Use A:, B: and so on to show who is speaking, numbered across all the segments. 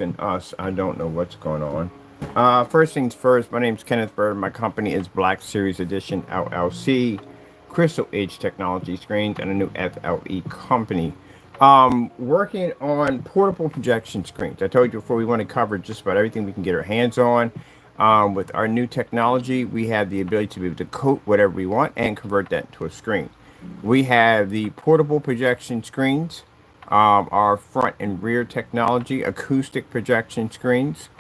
A: and us. I don't know what's going on. First things first, my name's Kenneth Bird. My company is Black Series Edition LLC, Crystal Age Technology Screens, and a new FLE company. Working on portable projection screens. I told you before we want to cover just about everything we can get our hands on. With our new technology, we have the ability to be able to coat whatever we want and convert that to a screen. We have the portable projection screens, our front and rear technology, acoustic projection screens.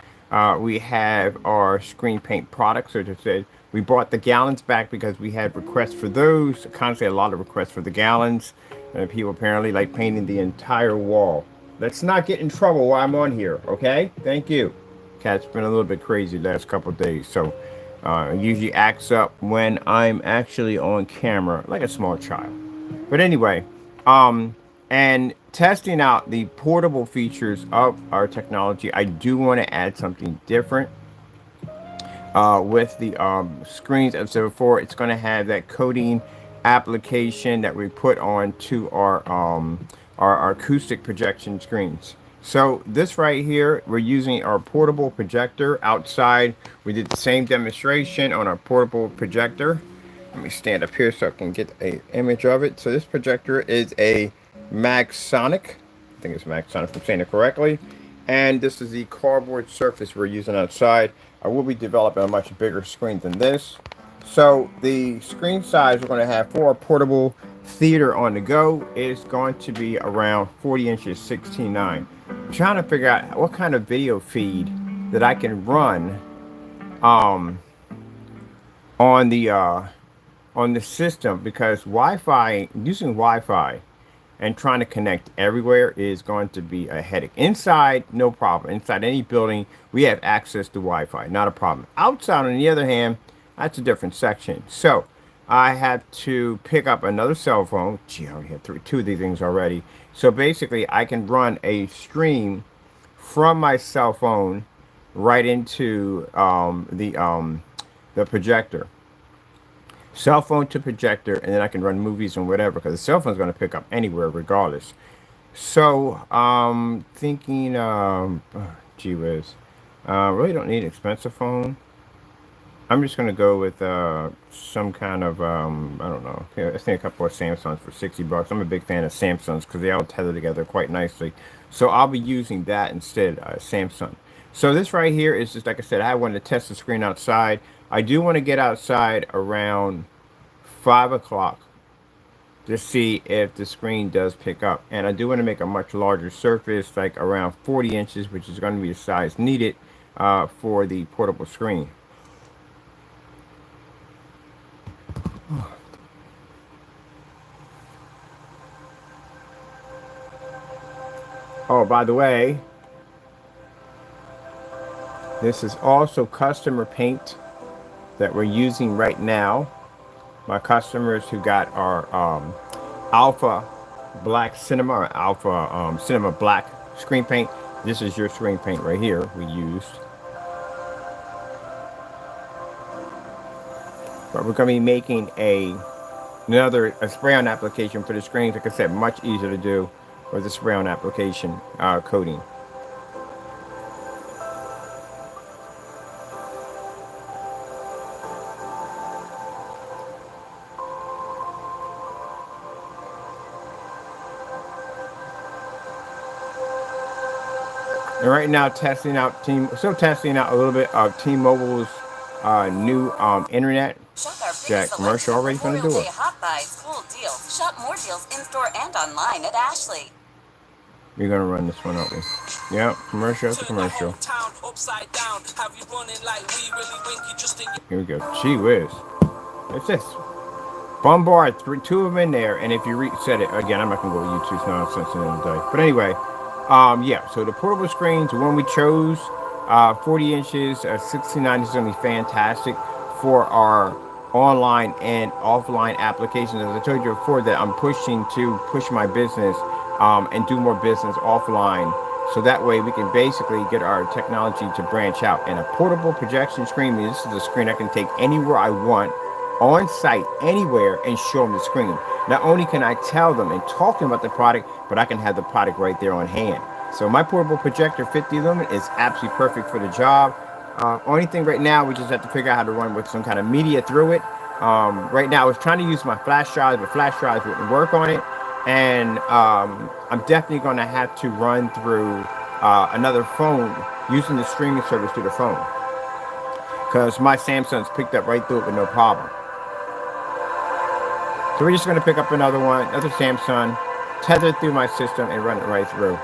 A: We have our screen paint products. So to say, we brought the gallons back because we had requests for those. Constantly a lot of requests for the gallons. And people apparently like painting the entire wall. Let's not get in trouble while I'm on here, okay? Thank you. Cat's been a little bit crazy the last couple of days, so usually acts up when I'm actually on camera, like a small child. But anyway, and testing out the portable features of our technology, I do want to add something different with the screens. As I said before, it's going to have that coding application that we put on to our acoustic projection screens. So this right here, we're using our portable projector outside. We did the same demonstration on our portable projector. Let me stand up here so I can get an image of it. So this projector is a Magsonic. I think it's Magsonic if I'm saying it correctly. And this is the cardboard surface we're using outside. I will be developing a much bigger screen than this. So the screen size we're going to have for our portable Theater-On-The-Go is going to be around 40 inches, 16:9. I'm trying to figure out what kind of video feed that I can run um, on the system, because Wi-Fi, using Wi-Fi and trying to connect everywhere is going to be a headache. Inside, no problem. Inside any building, we have access to Wi-Fi, not a problem. Outside, on the other hand, that's a different section. So I had to pick up another cell phone. Gee, I already have two of these things already. So basically, I can run a stream from my cell phone right into the projector. Cell phone to projector, and then I can run movies and whatever, because the cell phone's going to pick up anywhere regardless. So thinking, gee whiz, really don't need an expensive phone. I'm just going to go with some kind of, I don't know. I think a couple of Samsungs for 60 bucks. I'm a big fan of Samsungs because they all tether together quite nicely. So I'll be using that instead, Samsung. So this right here is just, like I said, I wanted to test the screen outside. I do want to get outside around 5 o'clock to see if the screen does pick up. And I do want to make a much larger surface, like around 40 inches, which is going to be the size needed for the portable screen. Oh, by the way, this is also customer paint that we're using right now. My customers who got our Alpha Black Cinema, or Alpha Cinema Black screen paint. This is your screen paint right here we used. But we're going to be making another spray-on application for the screens. Like I said, much easier to do with the spray-on application coating. And right now, still testing out a little bit of T-Mobile's new internet. That commercial already from the door.
B: Hot buys, cool deals. Shop more deals in store and online at Ashley.
A: You're gonna run this one over. Yep, commercial after commercial. Here we go. Gee whiz. It's this. Bombard, two of them in there, and if you reset it again, I'm not gonna go with YouTube's nonsense another day. But anyway, yeah. So the portable screens, the one we chose, 40 inches, 69 is gonna be fantastic for our online and offline applications. As I told you before, that I'm pushing to push my business and do more business offline. So that way we can basically get our technology to branch out. And a portable projection screen means this is a screen I can take anywhere I want, on site, anywhere, and show them the screen. Not only can I tell them and talk to them about the product, but I can have the product right there on hand. So my portable projector 50 lumen is absolutely perfect for the job. Only thing right now, we just have to figure out how to run with some kind of media through it. Right now I was trying to use my flash drives, but flash drives wouldn't work on it. And I'm definitely going to have to run through another phone using the streaming service through the phone. Because my Samsung's picked up right through it with no problem. So we're just going to pick up another one, another Samsung, tether it through my system and run it right through.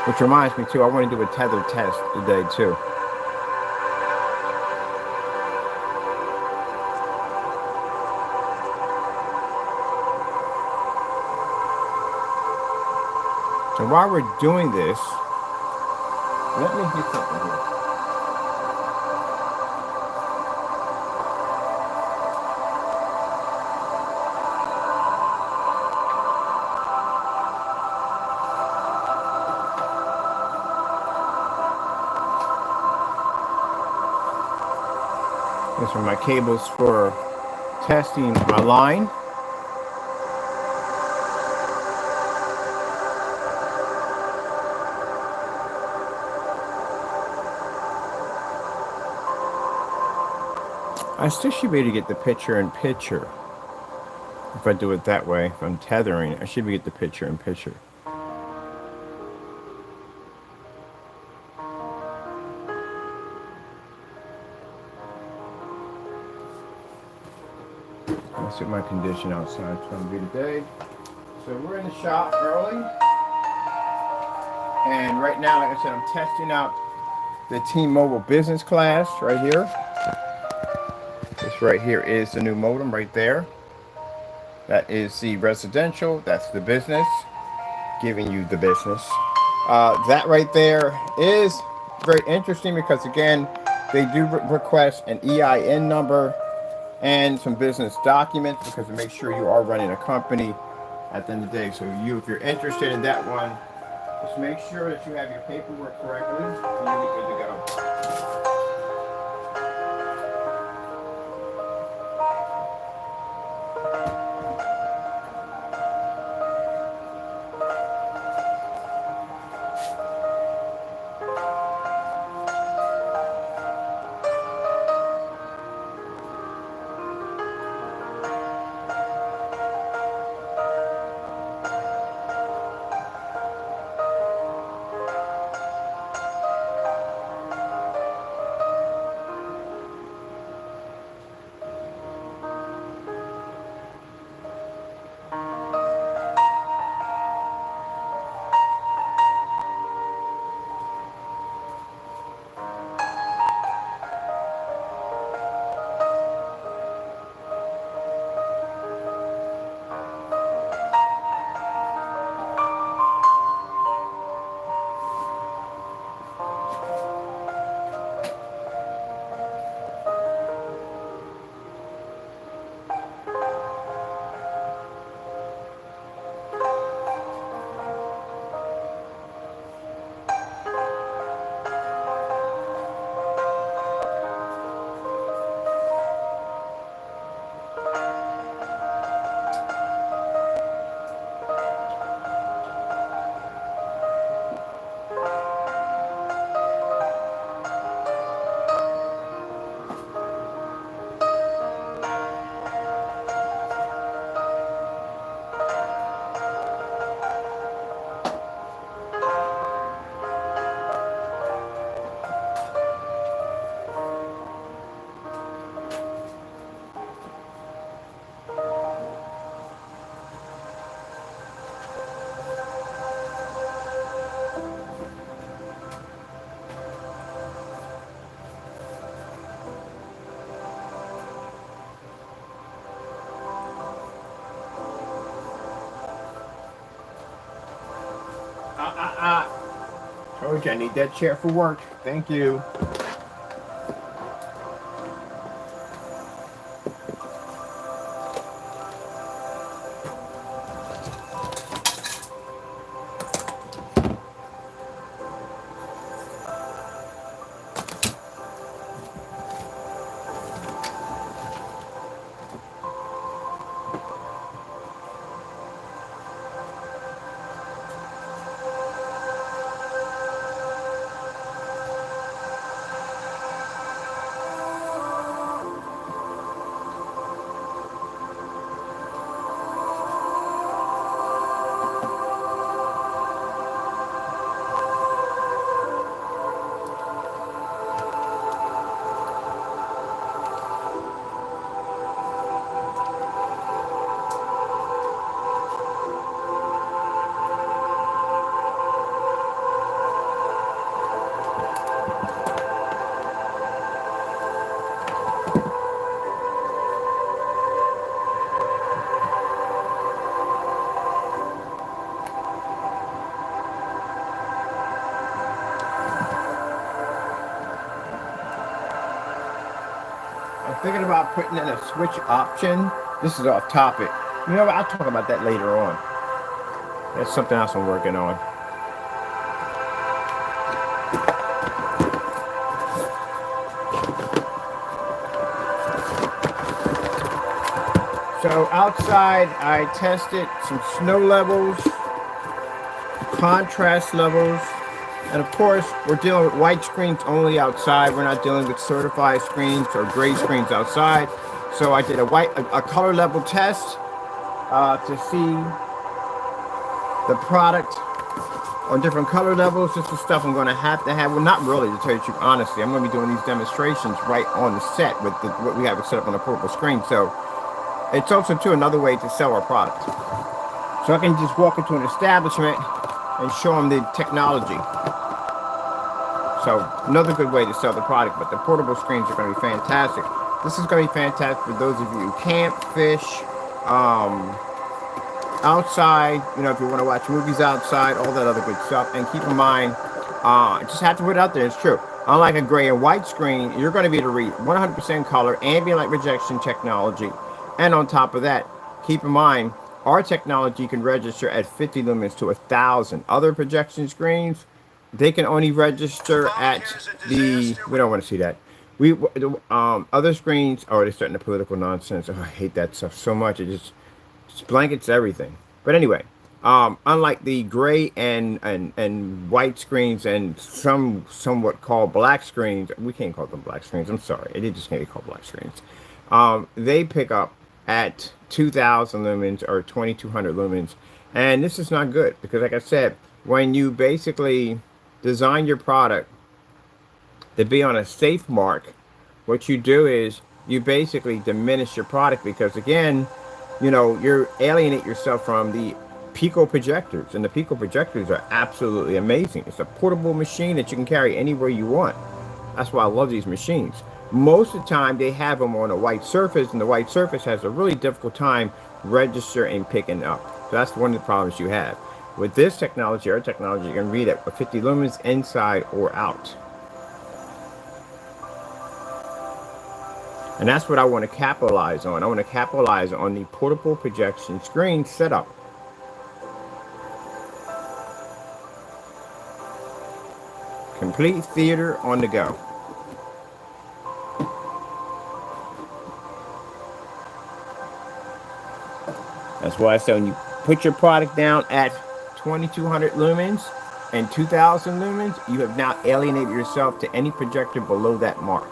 A: Which reminds me too, I want to do a tether test today too. So while we're doing this, let me do something here. These are my cables for testing my line. I still should be able to get the picture in picture. If I do it that way, if I'm tethering, I should be able to get the picture in picture. Let's see what my condition outside is going to be today. So we're in the shop early. And right now, like I said, I'm testing out the T-Mobile business class right here. This right here is the new modem right there. That is the residential. That's the business. Giving you the business. That right there is very interesting because, again, they do request an EIN number and some business documents because to make sure you are running a company at the end of the day. So if you're interested in that one, just make sure that you have your paperwork correctly and you'll be good to go. Told you I need that chair for work. Thank you. thinking about putting in a switch option. This is off topic. You know what? I'll talk about that later on. That's something else I'm working on. So outside, I tested some snow levels, contrast levels, and of course, we're dealing with white screens only outside. We're not dealing with certified screens or gray screens outside. So I did a color level test to see the product on different color levels. This is stuff I'm going to have. Well, not really, to tell you the truth, honestly. I'm going to be doing these demonstrations right on the set with what we have set up on the portable screen. So it's also, too, another way to sell our product. So I can just walk into an establishment and show them the technology. So another good way to sell the product, but the portable screens are going to be fantastic. This is going to be fantastic for those of you who camp, fish, outside, you know, if you want to watch movies outside, all that other good stuff. And keep in mind, just have to put it out there, it's true. Unlike a gray and white screen, you're going to be able to read 100% color, ambient light rejection technology. And on top of that, keep in mind, our technology can register at 50 lumens to 1,000. Other projection screens, they can only register at the, we don't want to see that. Other screens, oh, they're starting the political nonsense. Oh, I hate that stuff so much. It just blankets everything. But anyway, unlike the gray and white screens and somewhat called black screens, we can't call them black screens, I'm sorry. It just can't be called black screens. They pick up at 2,000 lumens or 2,200 lumens. And this is not good because, like I said, when you basically design your product to be on a safe mark, what you do is you basically diminish your product because, again, you know, you're alienate yourself from the Pico projectors. And the Pico projectors are absolutely amazing. It's a portable machine that you can carry anywhere you want. That's why I love these machines. Most of the time, they have them on a white surface, and the white surface has a really difficult time registering and picking up. So that's one of the problems you have. With this technology, our technology, you can read it with 50 lumens inside or out. And that's what I want to capitalize on. I want to capitalize on the portable projection screen setup. Complete theater on the go. That's why I said when you put your product down at 2,200 lumens and 2,000 lumens, you have now alienated yourself to any projector below that mark.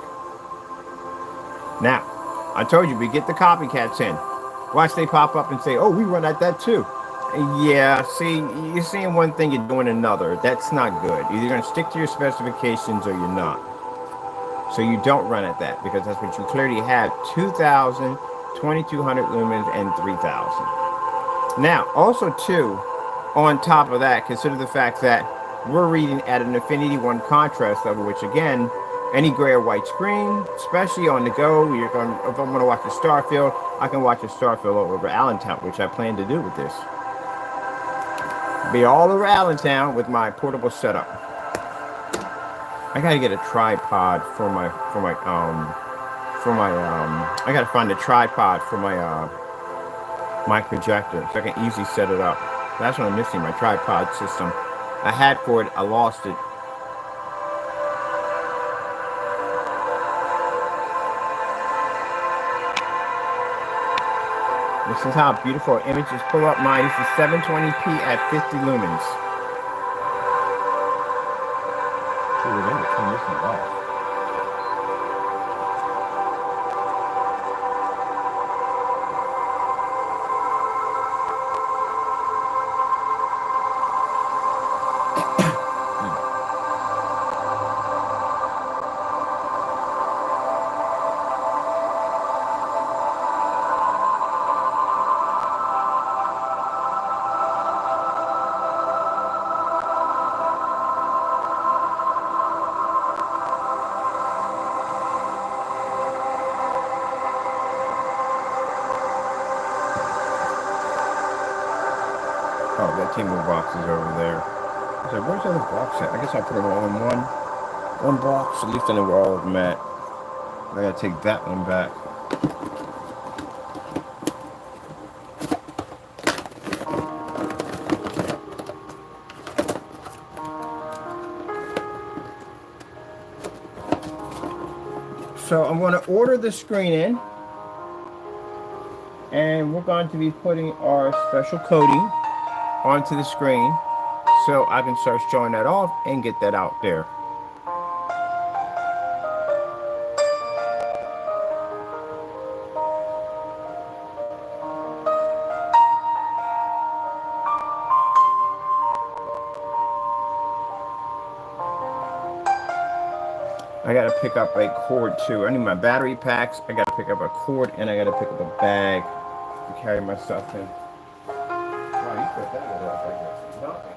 A: Now, I told you, we get the copycats in. Watch they pop up and say, oh, we run at that too. Yeah, see, you're saying one thing, you're doing another. That's not good. Either you're going to stick to your specifications or you're not. So you don't run at that because that's what you clearly have. 2,000, 2,200 lumens, and 3,000. Now, also too, on top of that, consider the fact that we're reading at an Infinity 1 contrast level, which again, any gray or white screen, especially on the go, if I'm going to watch a star field, I can watch a star field over Allentown, which I plan to do with this. Be all over Allentown with my portable setup. I gotta get a tripod for my I gotta find a tripod for my projector so I can easily set it up. That's what I'm missing, my tripod system. I had for it, I lost it. This is how beautiful images pull up mine. This is 720p at 50 lumens. So we're going to turn this one off. Oh, that table box is over there. I said, where's the other box at? I guess I'll put them all in one box. At least I know where all of them at. I gotta take that one back. So I'm going to order the screen in, and we're going to be putting our special coating onto the screen so I can start showing that off and get that out there. I gotta pick up a cord too. I need my battery packs. I gotta pick up a cord, and I gotta pick up a bag to carry my stuff in. Wow, you put that one up like this. Nothing.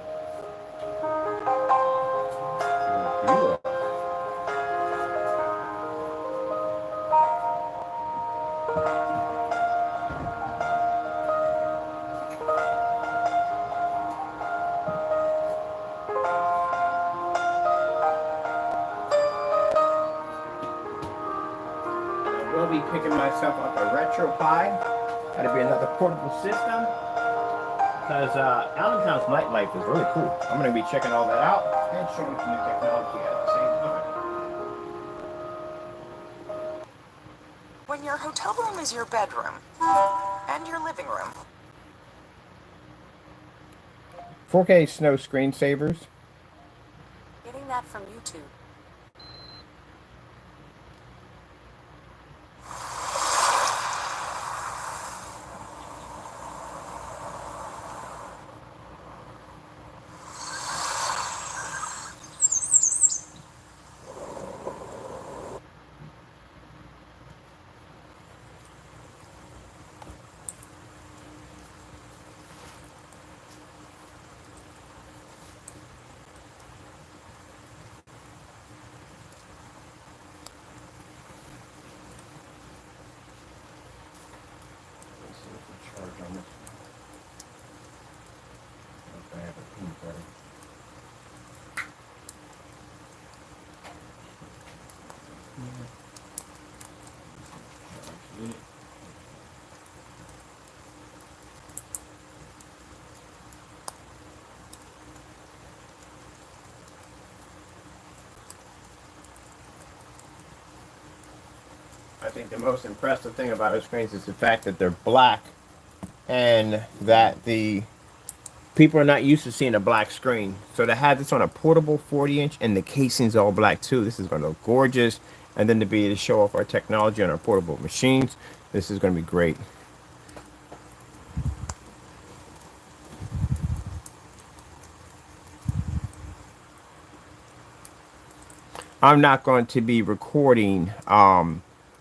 A: Will be picking myself up a RetroPie. That'll be another portable system because Allentown's nightlife is really cool. I'm going to be checking all that out and showing some new technology at the same time.
B: When your hotel room is your bedroom and your living room.
A: 4K snow screensavers.
B: Getting that from YouTube.
A: I think the most impressive thing about our screens is the fact that they're black, and that the people are not used to seeing a black screen. So to have this on a portable 40-inch and the casing's all black too, this is going to look gorgeous. And then to be able to show off our technology on our portable machines, this is going to be great. I'm not going to be recording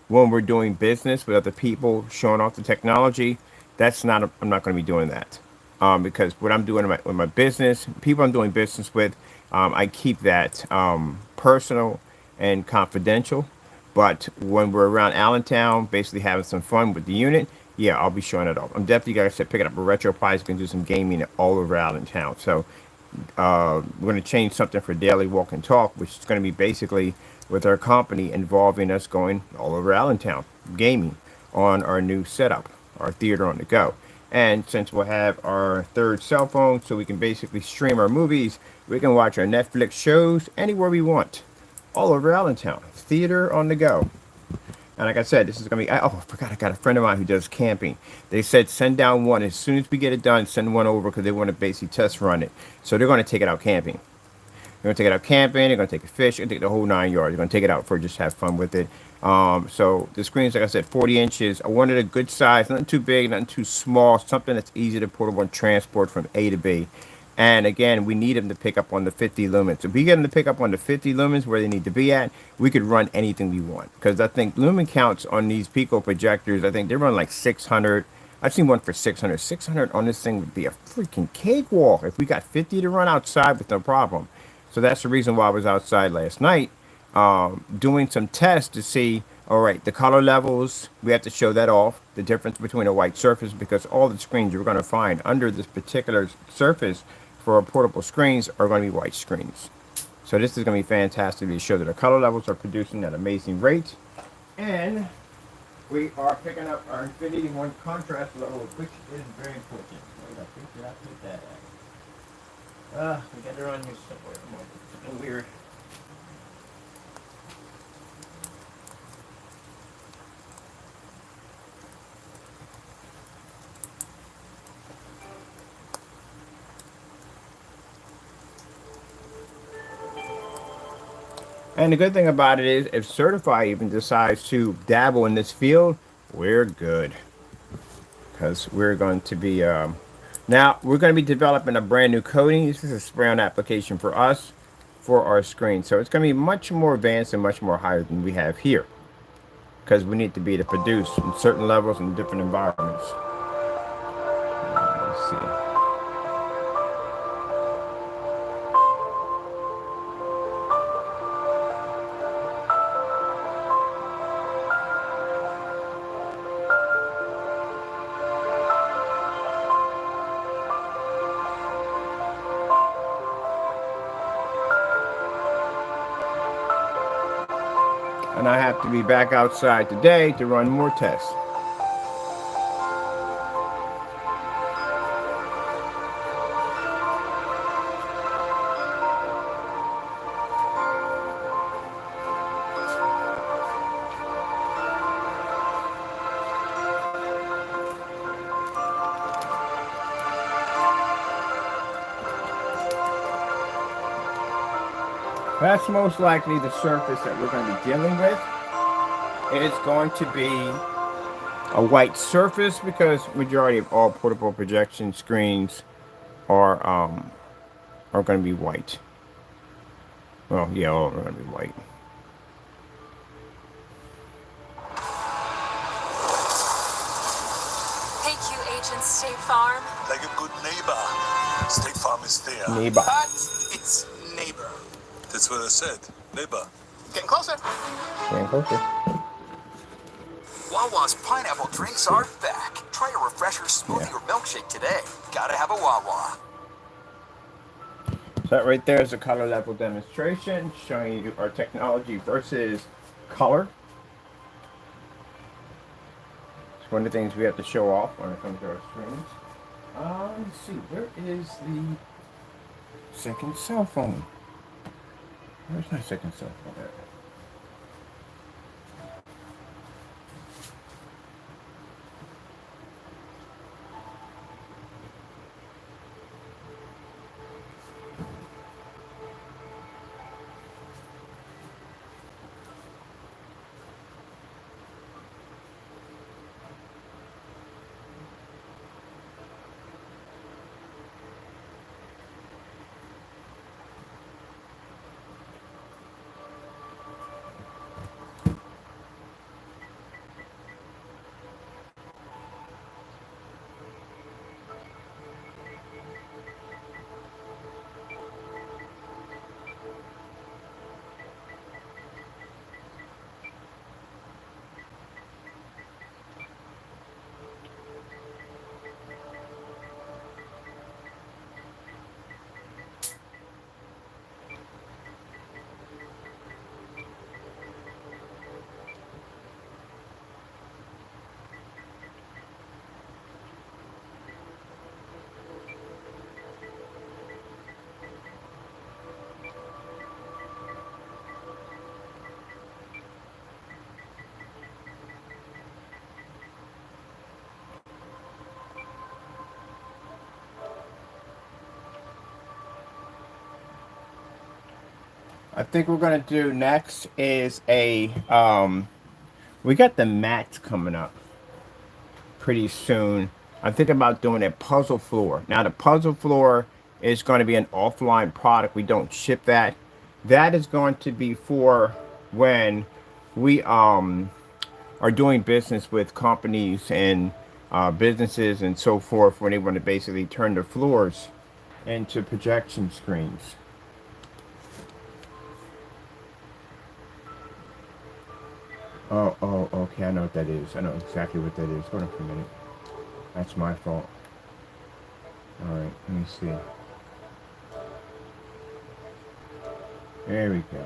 A: when we're doing business with other people showing off the technology. That's not, I'm not going to be doing that. Because what I'm doing with my business, people I'm doing business with, I keep that personal and confidential. But when we're around Allentown, basically having some fun with the unit, yeah, I'll be showing it off. I'm definitely, like I said, picking up a RetroPie. You can do some gaming all over Allentown. So we're going to change something for daily walk and talk, which is going to be basically with our company involving us going all over Allentown gaming on our new setup, our Theater-On-The-Go. And since we'll have our third cell phone, so we can basically stream our movies, we can watch our Netflix shows anywhere we want, all over Allentown. Theater-On-The-Go. And like I said, this is going to be, oh, I forgot, I got a friend of mine who does camping. They said send down one. As soon as we get it done, send one over because they want to basically test run it. So they're going to take it out camping. They're going to take it out camping. They're going to take it fish. They're going to take the whole 9 yards. They're going to take it out for just have fun with it. So the screen's, like I said, 40 inches. I wanted a good size, nothing too big, nothing too small, something that's easy to portable and transport from A to B. And again, we need them to pick up on the 50 lumens. If we get them to pick up on the 50 lumens where they need to be at, we could run anything we want. Because I think lumen counts on these Pico projectors, I think they run like 600. I've seen one for 600. 600 on this thing would be a freaking cakewalk if we got 50 to run outside with no problem. So that's the reason why I was outside last night doing some tests to see, all right, the color levels, we have to show that off, the difference between a white surface, because all the screens you're going to find under this particular surface for our portable screens are going to be white screens. So this is going to be fantastic to show that the color levels are producing at an amazing rate. And we are picking up our Infinity 1 contrast level, which is very important. Where the freak did I put that at? We got it on here somewhere. Something weird. And the good thing about it is, if Certify even decides to dabble in this field, we're good. Because we're going to be, now we're going to be developing a brand new coating. This is a spray-on application for us, for our screen. So it's going to be much more advanced and much more higher than we have here. Because we need to be able to produce in certain levels in different environments. Let's see. And I have to be back outside today to run more tests. That's most likely the surface that we're going to be dealing with. It's going to be a white surface because majority of all portable projection screens are going to be white. Well, yeah, all are going to be white.
B: Thank you, Agent State Farm.
C: Like a good neighbor. State Farm is there.
A: Neighbor.
D: Cut! It's neighbor.
C: That's what I said. Neighbor.
D: Getting closer.
A: Getting closer.
D: Wawa's pineapple drinks are back. Try a refresher smoothie or milkshake today. Gotta have a Wawa.
A: So that right there is a color level demonstration showing you our technology versus color. It's one of the things we have to show off when it comes to our screens. Let's see, where is the second cell phone? Where's my second cell phone at? I think we're gonna do next is a we got the mats coming up pretty soon. I'm thinking about doing a puzzle floor. Now the puzzle floor is going to be an offline product. We don't ship that. That is going to be for when we are doing business with companies and businesses and so forth, when they want to basically turn their floors into projection screens. Oh, okay, I know what that is. I know exactly what that is. Hold on for a minute. That's my fault. Alright, let me see. There we go.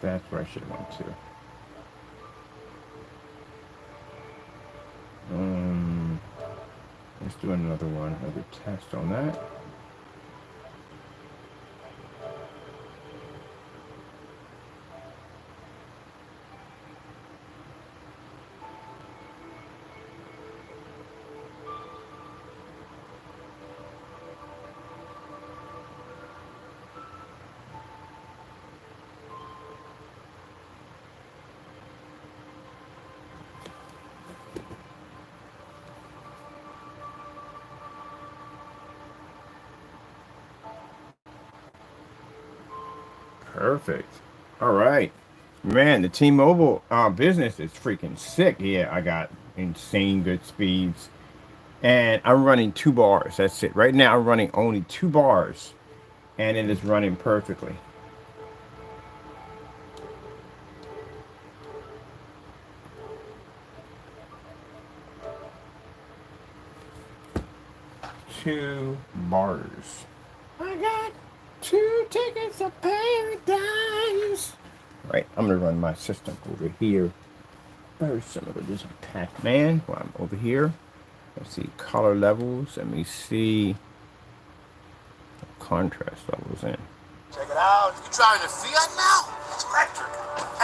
A: That's where I should have went to. Let's do another one, another test on that. Perfect. All right. Man, the T-Mobile business is freaking sick. Yeah, I got insane good speeds. And I'm running 2 bars. That's it. Right now, I'm running only 2 bars. And it is running perfectly. Two bars. I got 2 tickets of paradise. Right, I'm gonna run my system over here. First, I'm gonna do some Pac-Man while I'm over here. Let's see color levels. Let me see contrast levels in.
C: Check it out. You driving a Fiat now? It's electric.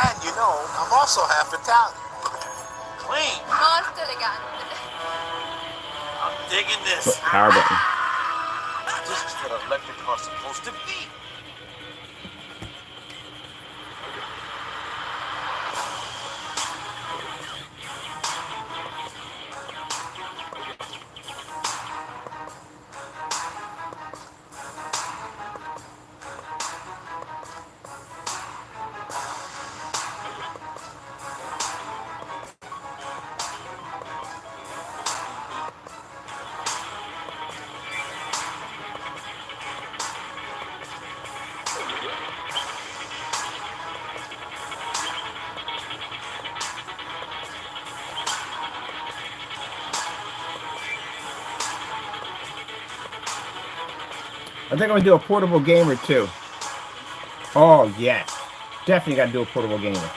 C: And you know, I'm also half Italian. Clean.
E: Molto elegante.
C: I'm digging this.
A: Look, power button.
C: This is what an electric car's supposed to be.
A: I think I'm gonna do a portable gamer too. Oh yes, definitely gotta do a portable gamer.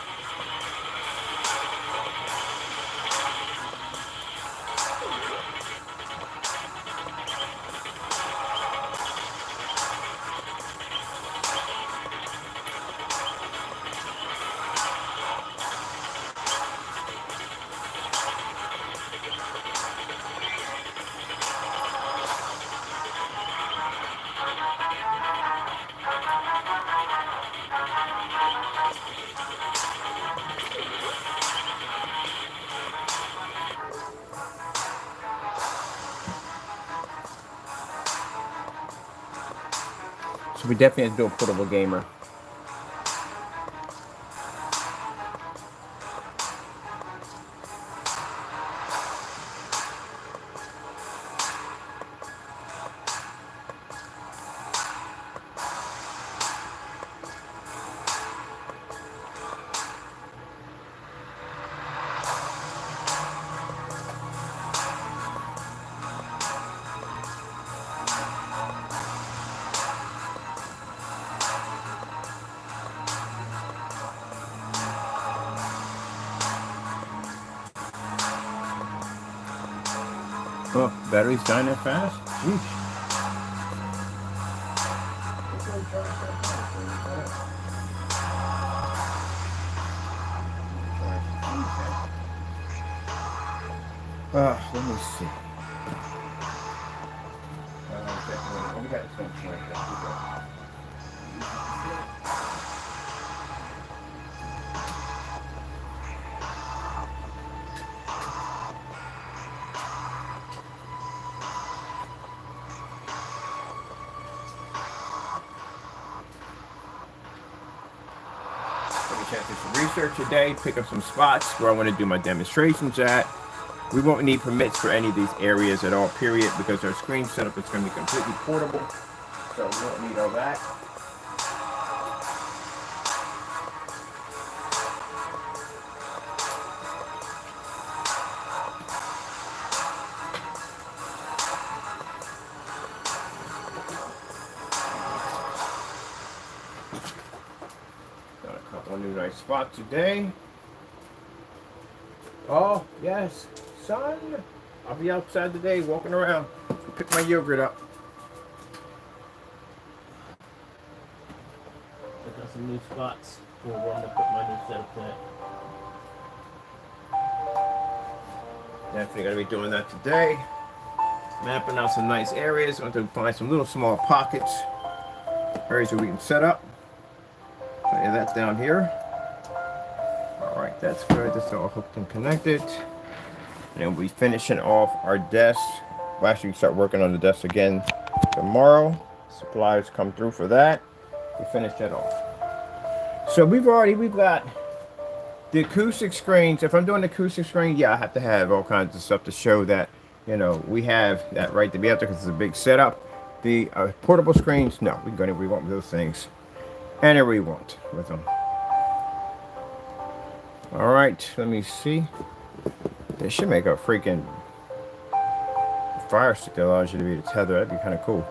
A: So we definitely have to do a portable gamer. Oh, battery's dying that fast? Yeesh. Let me see. We got something like that. Chance to do some research today, pick up some spots where I want to do my demonstrations at. We won't need permits for any of these areas at all, period, because our screen setup is going to be completely portable, so we won't need all that. spot today. Oh, yes, son. I'll be outside today walking around. Pick my yogurt up.
E: I got some new spots for where I'm going to put my new setup at.
A: Definitely going to be doing that today. Mapping out some nice areas. I'm going to find some little small pockets. Areas where we can set up. So yeah, that's down here. Alright, that's good. That's all hooked and connected. And we'll be finishing off our desk. We'll actually start working on the desk again tomorrow. Supplies come through for that. We finish that off. So we've got the acoustic screens. If I'm doing the acoustic screen, yeah, I have to have all kinds of stuff to show that, you know, we have that right to be out there because it's a big setup. The portable screens, no, we can go anywhere we want with those things. Anywhere we want with them. All right, let me see. They should make a freaking fire stick that allows you to be able to tether. That'd be kind of cool.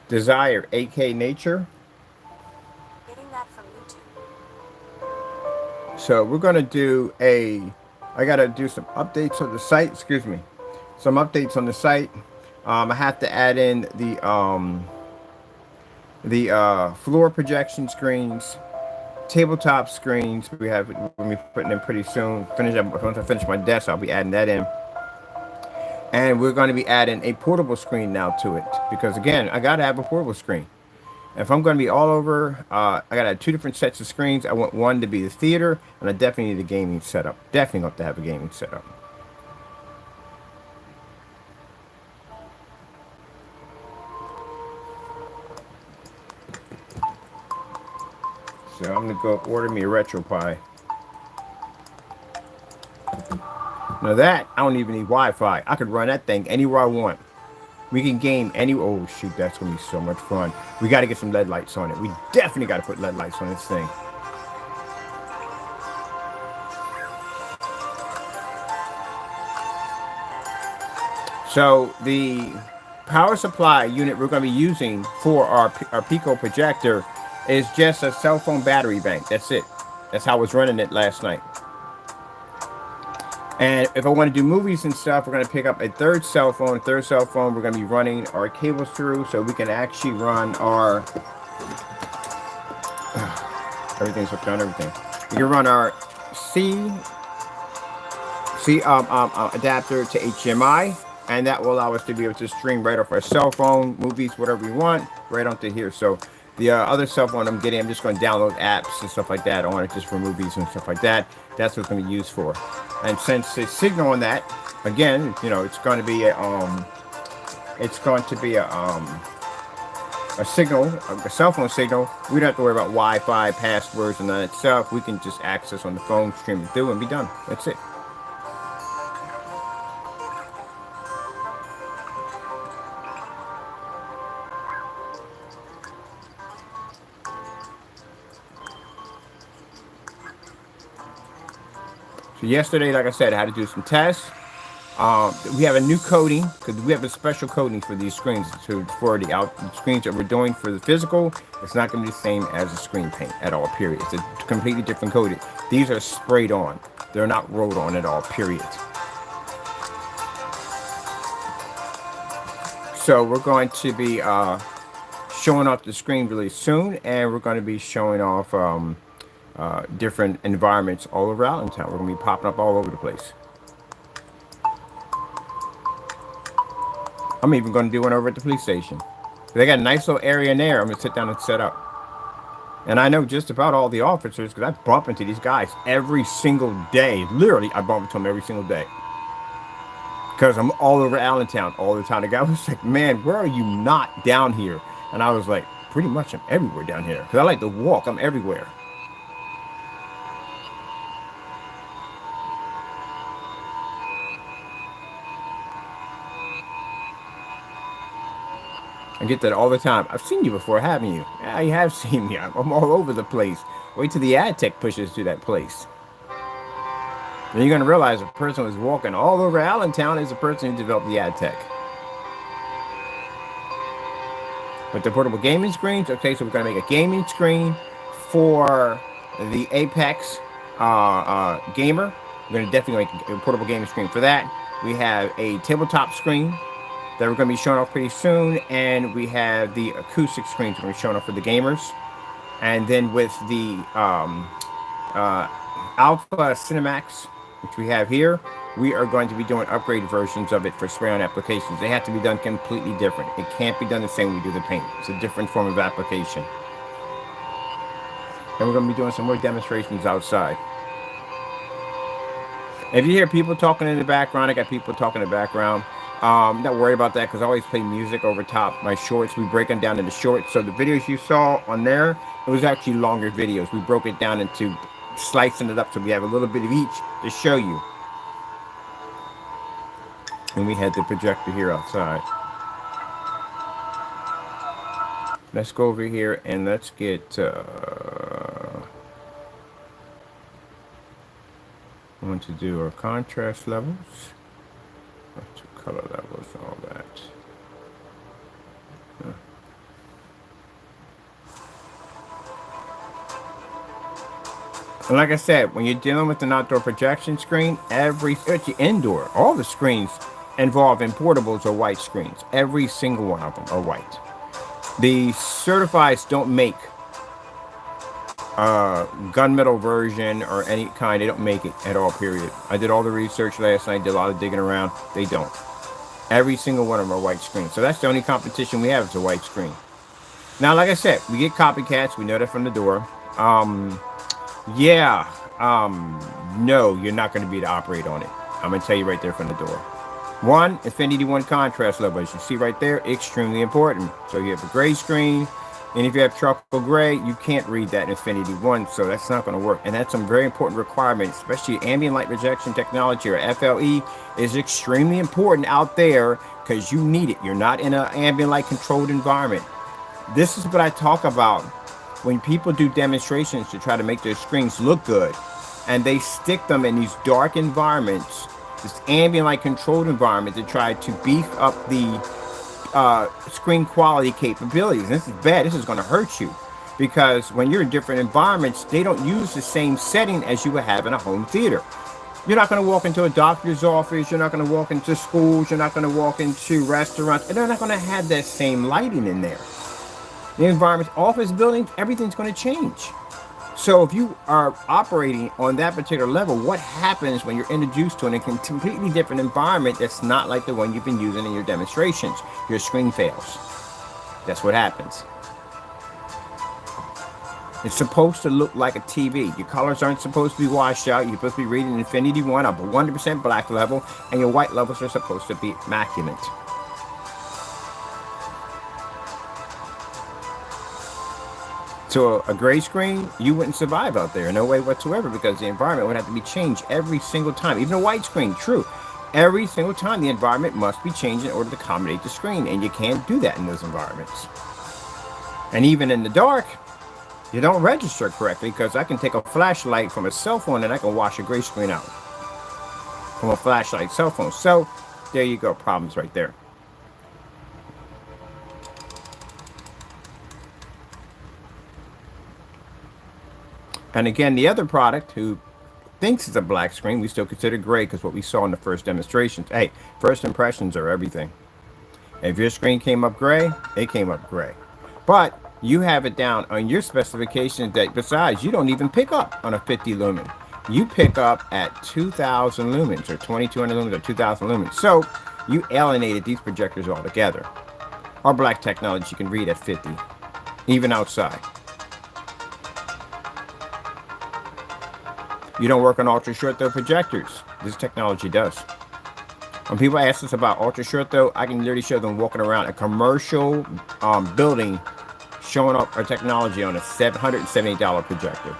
A: Desire, AK Nature.
B: Getting that from YouTube.
A: So we're gonna do I gotta do some updates on the site. Excuse me, some updates on the site. I have to add in the floor projection screens, tabletop screens. We'll be putting in pretty soon. Once I finish my desk, I'll be adding that in. And we're going to be adding a portable screen now to it because again, I gotta have a portable screen. If I'm going to be all over, I gotta have 2 different sets of screens. I want one to be the theater, and I definitely need a gaming setup. Definitely have to have a gaming setup. So I'm gonna go order me a RetroPie. Now that, I don't even need Wi-Fi. I could run that thing anywhere I want. We can game oh shoot, that's gonna be so much fun. We gotta get some LED lights on it. We definitely gotta put LED lights on this thing. So the power supply unit we're gonna be using for our Pico projector is just a cell phone battery bank. That's it. That's how I was running it last night. And if I want to do movies and stuff, we're going to pick up a third cell phone. We're going to be running our cables through so we can actually run our... everything's hooked on everything. We can run our C adapter to HDMI, and that will allow us to be able to stream right off our cell phone, movies, whatever we want, right onto here. So the other cell phone I'm just going to download apps and stuff like that on it just for movies and stuff like that. That's what it's going to be used for. And since the signal on that, again, you know, it's going to be a signal, a cell phone signal. We don't have to worry about Wi-Fi, passwords, and that itself. We can just access on the phone, stream it through, and be done. That's it. So yesterday, like I said, I had to do some tests. We have a new coating because we have a special coating for these screens for the screens that we're doing for the physical. It's not going to be the same as the screen paint at all, period. It's a completely different coating. These are sprayed on. They're not rolled on at all, period. So we're going to be showing off the screen really soon, and we're going to be showing off different environments all around town. We're going to be popping up all over the place. I'm even going to do one over at the police station. They got a nice little area in there. I'm going to sit down and set up. And I know just about all the officers because I bump into these guys every single day. Literally, I bump into them every single day. Because I'm all over Allentown all the time. The guy was like, man, where are you not down here? And I was like, pretty much I'm everywhere down here. Because I like to walk. I'm everywhere. I get that all the time. I've seen you before, haven't you? Yeah, you have seen me. I'm all over the place. Wait till the ad tech pushes to that place. Then you're going to realize a person who's walking all over Allentown is the person who developed the ad tech. With the portable gaming screens, okay, so we're going to make a gaming screen for the Apex gamer. We're going to definitely make a portable gaming screen for that. We have a tabletop screen that we're going to be showing off pretty soon, and we have the acoustic screens we're going to be showing off for the gamers. And then with the Alpha Cinemax, which we have here, we are going to be doing upgraded versions of it for spray-on applications. They have to be done completely different. It can't be done the same way we do the paint. It's a different form of application. And we're going to be doing some more demonstrations outside. If you hear people talking in the background, I got people talking in the background. Not worried about that because I always play music over top my shorts. We break them down into shorts. So the videos you saw on there, it was actually longer videos. We broke it down into slicing it up so we have a little bit of each to show you. And we had the projector here outside. Let's go over here and let's get I want to do our contrast levels, color levels, all that. And like I said, when you're dealing with an outdoor projection screen, actually indoor, all the screens involved in portables are white screens. Every single one of them are white. The certifieds don't make gunmetal version or any kind. They don't make it at all, period. I did all the research last night, did a lot of digging around. They don't. Every single one of them are white screens. So that's the only competition we have is a white screen. Now, like I said, we get copycats. We know that from the door. No, you're not going to be able to operate on it. I'm going to tell you right there from the door. One, Infinity 1 contrast level, as you see right there, extremely important. So you have a gray screen, and if you have charcoal gray, you can't read that in Infinity 1, so that's not going to work. And that's some very important requirements, especially ambient light rejection technology, or FLE, is extremely important out there because you need it. You're not in an ambient light controlled environment. This is what I talk about when people do demonstrations to try to make their screens look good, and they stick them in these dark environments, this ambient light controlled environment, to try to beef up the screen quality capabilities. And this is bad. This is going to hurt you because when you're in different environments, they don't use the same setting as you would have in a home theater. You're not going to walk into a doctor's office. You're not going to walk into schools. You're not going to walk into restaurants, and they're not going to have that same lighting in there. The environment, office buildings, everything's going to change. So if you are operating on that particular level, what happens when you're introduced to a completely different environment that's not like the one you've been using in your demonstrations? Your screen fails. That's what happens. It's supposed to look like a TV. Your colors aren't supposed to be washed out. You're supposed to be reading Infinity 1 up a 100% black level, and your white levels are supposed to be immaculate. So a gray screen, you wouldn't survive out there, no way whatsoever, because the environment would have to be changed every single time. Even a white screen, true. Every single time the environment must be changed in order to accommodate the screen, and you can't do that in those environments. And even in the dark, you don't register correctly, because I can take a flashlight from a cell phone and I can wash a gray screen out from a flashlight cell phone. So there you go, problems right there. And again, the other product who thinks it's a black screen, we still consider gray because what we saw in the first demonstrations. Hey, first impressions are everything. If your screen came up gray, it came up gray. But you have it down on your specifications that besides, you don't even pick up on a 50 lumen. You pick up at 2,000 lumens or 2,200 lumens or 2,000 lumens. So you alienated these projectors altogether. Our black technology you can read at 50, even outside. You don't work on ultra short throw projectors. This technology does. When people ask us about ultra short throw, I can literally show them walking around a commercial building showing up our technology on a $770 projector.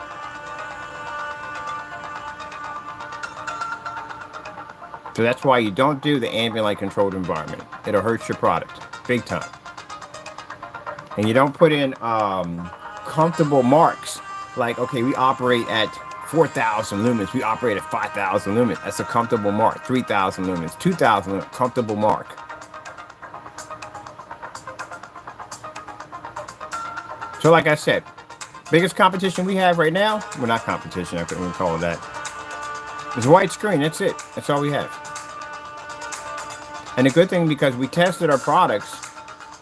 A: So that's why you don't do the ambient light controlled environment. It'll hurt your product big time. And you don't put in comfortable marks like, okay, we operate at 4,000 lumens. We operate at 5,000 lumens. That's a comfortable mark. 3,000 lumens, 2,000 lumens, comfortable mark. So like I said, biggest competition we have right now, well, not competition, I couldn't even call it that, is white screen. That's it. That's all we have. And the good thing, because we tested our products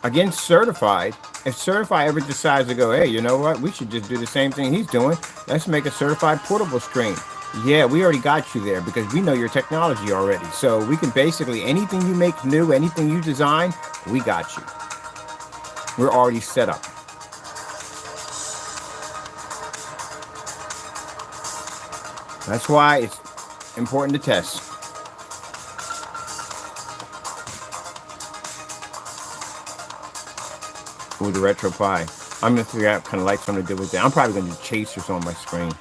A: against certified, if certified ever decides to go, hey, you know what, we should just do the same thing he's doing, let's make a certified portable screen. Yeah, we already got you there because we know your technology already. So we can basically, anything you make new, anything you design, we got you. We're already set up. That's why it's important to test. Ooh, the Retro Pi. I'm going to figure out what kind of lights I'm going to do with that. I'm probably going to do chasers on my screen.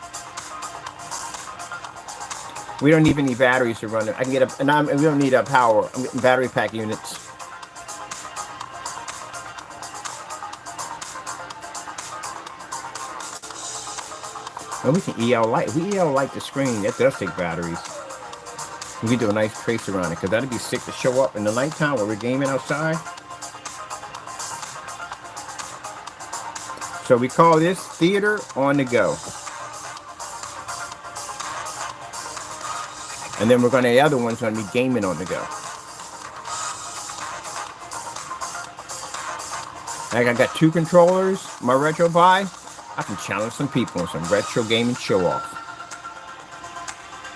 A: We don't even need batteries to run it. I can get we don't need a power. I'm getting battery pack units. And we can EL light. If we EL light the screen, that does take batteries. We can do a nice trace around it because that'd be sick to show up in the nighttime when we're gaming outside. So we call this Theater-On-The-Go. And then the other one's going to be Gaming on the Go. Like I got 2 controllers, my Retro Pi. I can challenge some people in some retro gaming show off.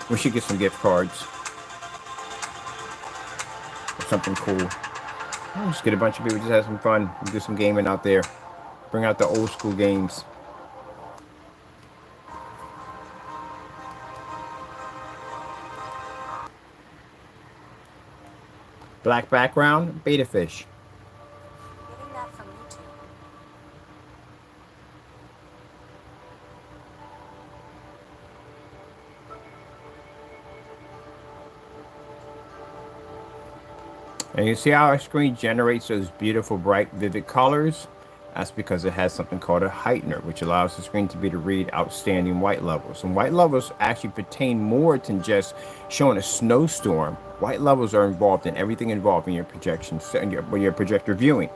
A: We should get some gift cards. Or something cool. I'll just get a bunch of people, just have some fun. And do some gaming out there. Bring out the old school games. Black background, beta fish.
B: Getting that from YouTube.
A: And you see how our screen generates those beautiful, bright, vivid colors? That's because it has something called a heightener, which allows the screen to read outstanding white levels. And white levels actually pertain more than just showing a snowstorm. White levels are involved in everything involved in your projection, your projector viewing.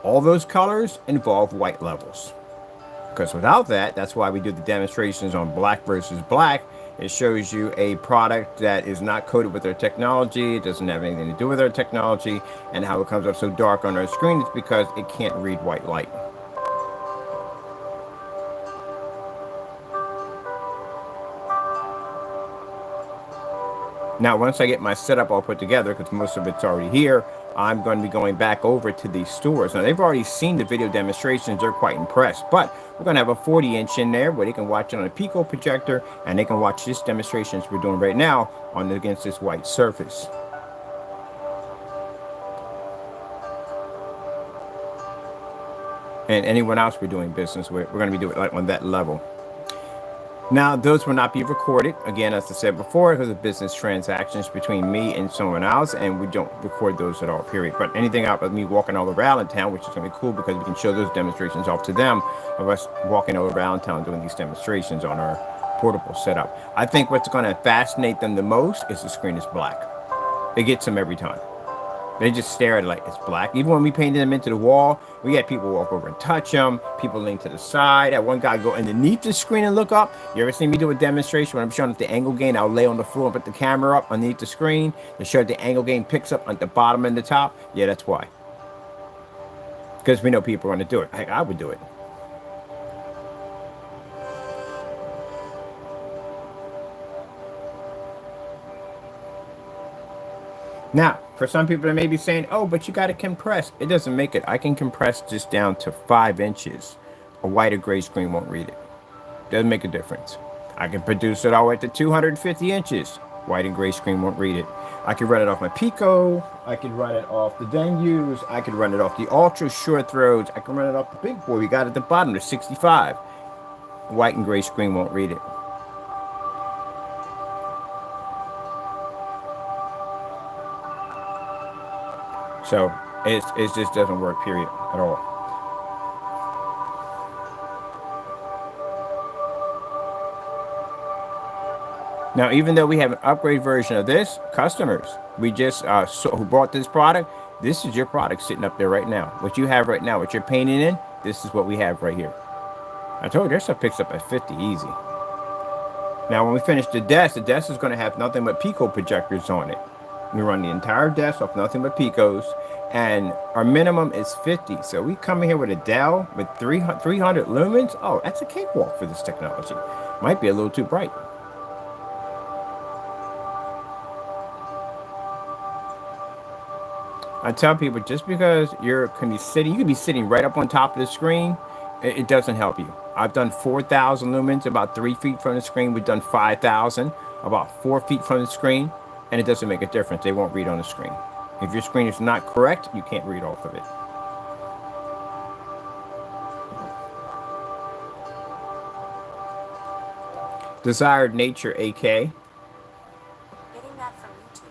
A: All those colors involve white levels. Because without that, that's why we do the demonstrations on black versus black. It shows you a product that is not coated with our technology. It doesn't have anything to do with our technology. And how it comes up so dark on our screen is because it can't read white light. Now, once I get my setup all put together, because most of it's already here, I'm going to be going back over to these stores. Now, they've already seen the video demonstrations. They're quite impressed. But we're going to have a 40-inch in there where they can watch it on a Pico projector, and they can watch this demonstrations we're doing right now against this white surface. And anyone else we're doing business with, we're going to be doing it on that level. Now, those will not be recorded, again, as I said before, because of business transactions between me and someone else, and we don't record those at all, period. But anything out of me walking all around town, which is going to be cool because we can show those demonstrations off to them, of us walking all around town doing these demonstrations on our portable setup. I think what's going to fascinate them the most is the screen is black. It gets them every time. They just stare at it like it's black. Even when we painted them into the wall, we had people walk over and touch them. People lean to the side. That one guy go underneath the screen and look up. You ever seen me do a demonstration when I'm showing up the angle gain? I'll lay on the floor and put the camera up underneath the screen to show the angle gain picks up at the bottom and the top. Yeah, that's why. Because we know people are going to do it. Heck, I would do it. Now, for some people that may be saying, oh, but you got to compress. It doesn't make it. I can compress just down to 5 inches. A white or gray screen won't read it. Doesn't make a difference. I can produce it all the way to 250 inches. White and gray screen won't read it. I can run it off my Pico. I can run it off the venues. I can run it off the ultra short throws. I can run it off the big boy. We got at the bottom, the 65. White and gray screen won't read it. So it just doesn't work, period, at all. Now, even though we have an upgrade version of this, customers, we just who bought this product, this is your product sitting up there right now. What you have right now, what you're painting in, this is what we have right here. I told you, their stuff picks up at 50 easy. Now, when we finish the desk is going to have nothing but Pico projectors on it. We run the entire desk off nothing but Picos, and our minimum is 50. So we come in here with a Dell with 300 lumens. Oh, that's a cakewalk for this technology. Might be a little too bright. I tell people, just because you could be sitting right up on top of the screen, it doesn't help you. I've done 4,000 lumens about 3 feet from the screen. We've done 5,000 about 4 feet from the screen, and it doesn't make a difference. They won't read on the screen. If your screen is not correct, you can't read off of it. Desired Nature AK.
B: Getting that from YouTube.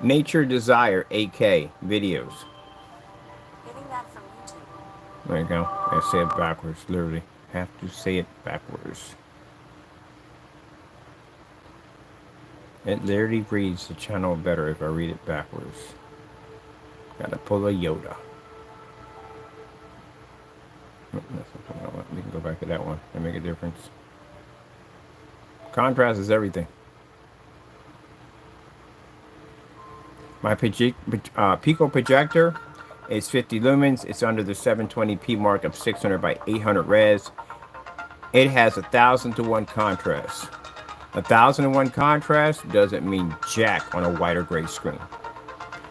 A: Nature Desire AK videos.
B: Getting that from YouTube.
A: There you go. I say it backwards, literally. Have to say it backwards. It literally reads the channel better if I read it backwards. Gotta pull a Yoda. Oh, we can go back to that one and make a difference. Contrast is everything. My Pico projector is 50 lumens. It's under the 720p mark of 600 by 800 res. It has 1,000:1 contrast. 1,001 contrast doesn't mean jack on a white or gray screen.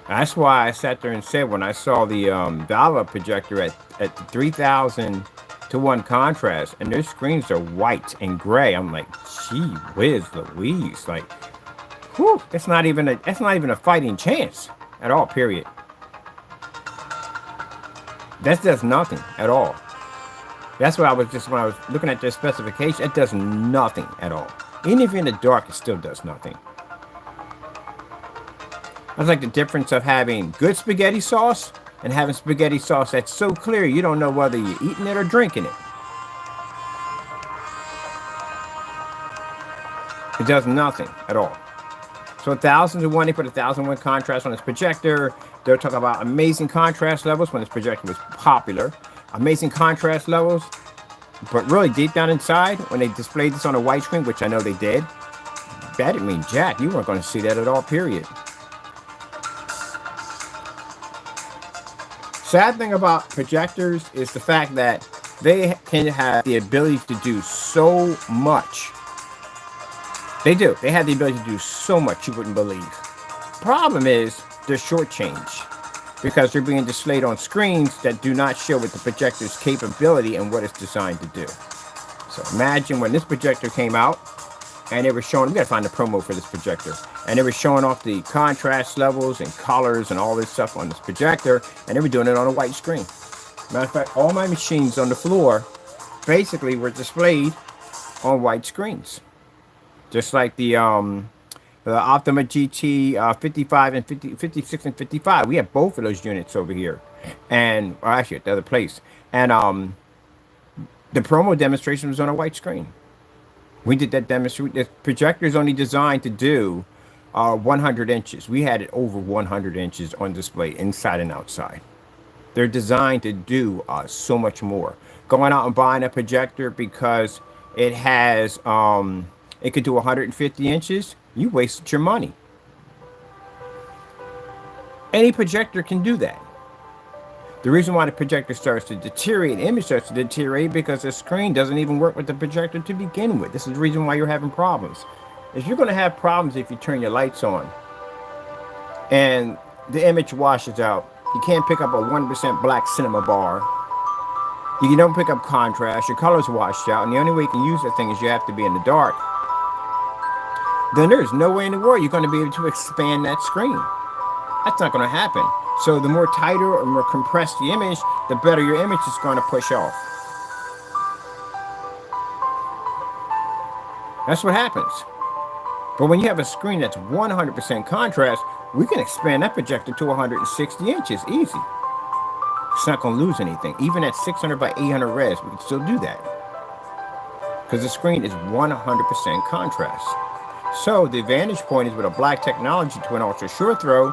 A: That's why I sat there and said, when I saw the Dala projector at 3,000:1 contrast, and their screens are white and gray, I'm like, gee whiz Louise, like, whew, that's not even a fighting chance at all. Period. That does nothing at all. That's what when I was looking at their specification, it does nothing at all. Even if you're in the dark, it still does nothing. That's like the difference of having good spaghetti sauce and having spaghetti sauce that's so clear you don't know whether you're eating it or drinking it. It does nothing at all. So 1,000:1, they put 1,001 contrast on this projector. They'll talk about amazing contrast levels when this projector was popular. Amazing contrast levels. But really, deep down inside, when they displayed this on a white screen, which I know they did, that didn't mean jack. You weren't going to see that at all, period. Sad thing about projectors is the fact that they can have the ability to do so much. They do. They have the ability to do so much you wouldn't believe. Problem is, they're shortchanged because they're being displayed on screens that do not show what the projector's capability and what it's designed to do. So imagine when this projector came out and they were showing, we gotta find the promo for this projector, and they were showing off the contrast levels and colors and all this stuff on this projector, and they were doing it on a white screen. Matter of fact, all my machines on the floor basically were displayed on white screens. Just like the Optima GT 55 and 56 and 55. We have both of those units over here. And, well, actually, at the other place. And the promo demonstration was on a white screen. We did that demonstration. The projector is only designed to do 100 inches. We had it over 100 inches on display, inside and outside. They're designed to do so much more. Going out and buying a projector because it has... it could do 150 inches. You wasted your money. Any projector can do that. The reason why the projector starts to deteriorate, the image starts to deteriorate, because the screen doesn't even work with the projector to begin with. This is the reason why you're having problems. If you're going to have problems if you turn your lights on and the image washes out, you can't pick up a 1% black cinema bar. You don't pick up contrast, your color's washed out, and the only way you can use that thing is you have to be in the dark. Then there's no way in the world you're going to be able to expand that screen. That's not going to happen. So the more tighter or more compressed the image, the better your image is going to push off. That's what happens. But when you have a screen that's 100% contrast, we can expand that projector to 160 inches easy. It's not going to lose anything. Even at 600 by 800 res, we can still do that. Because the screen is 100% contrast. So the advantage point is with a black technology twin ultra short throw,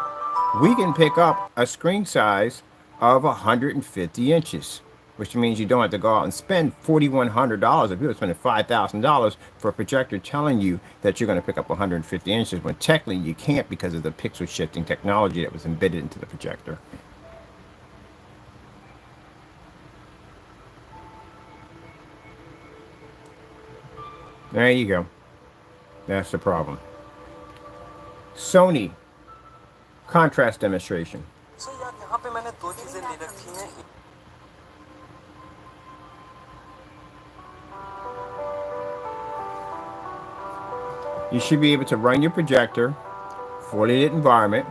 A: we can pick up a screen size of 150 inches, which means you don't have to go out and spend $4,100 if you're spending $5,000 for a projector telling you that you're going to pick up 150 inches when technically you can't because of the pixel shifting technology that was embedded into the projector. There you go. That's the problem. Sony contrast demonstration.
F: So यार यहाँ पे मैंने दो चीजें ले रखी हैं.
A: You should be able to run your projector, fully lit environment,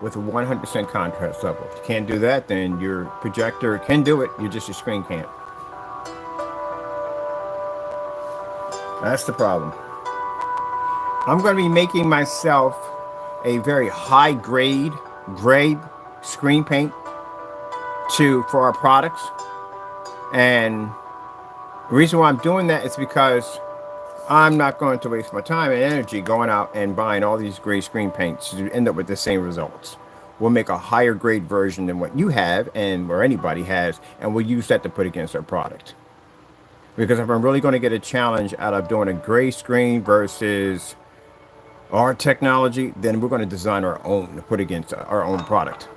A: with a 100% contrast level. If you can't do that, then your projector can do it, your screen can't. That's the problem. I'm going to be making myself a very high grade gray screen paint for our products. And the reason why I'm doing that is because I'm not going to waste my time and energy going out and buying all these gray screen paints to end up with the same results. We'll make a higher grade version than what you have and or anybody has, and we'll use that to put against our product. Because if I'm really going to get a challenge out of doing a gray screen versus our technology, then we're going to design our own to put against our own product.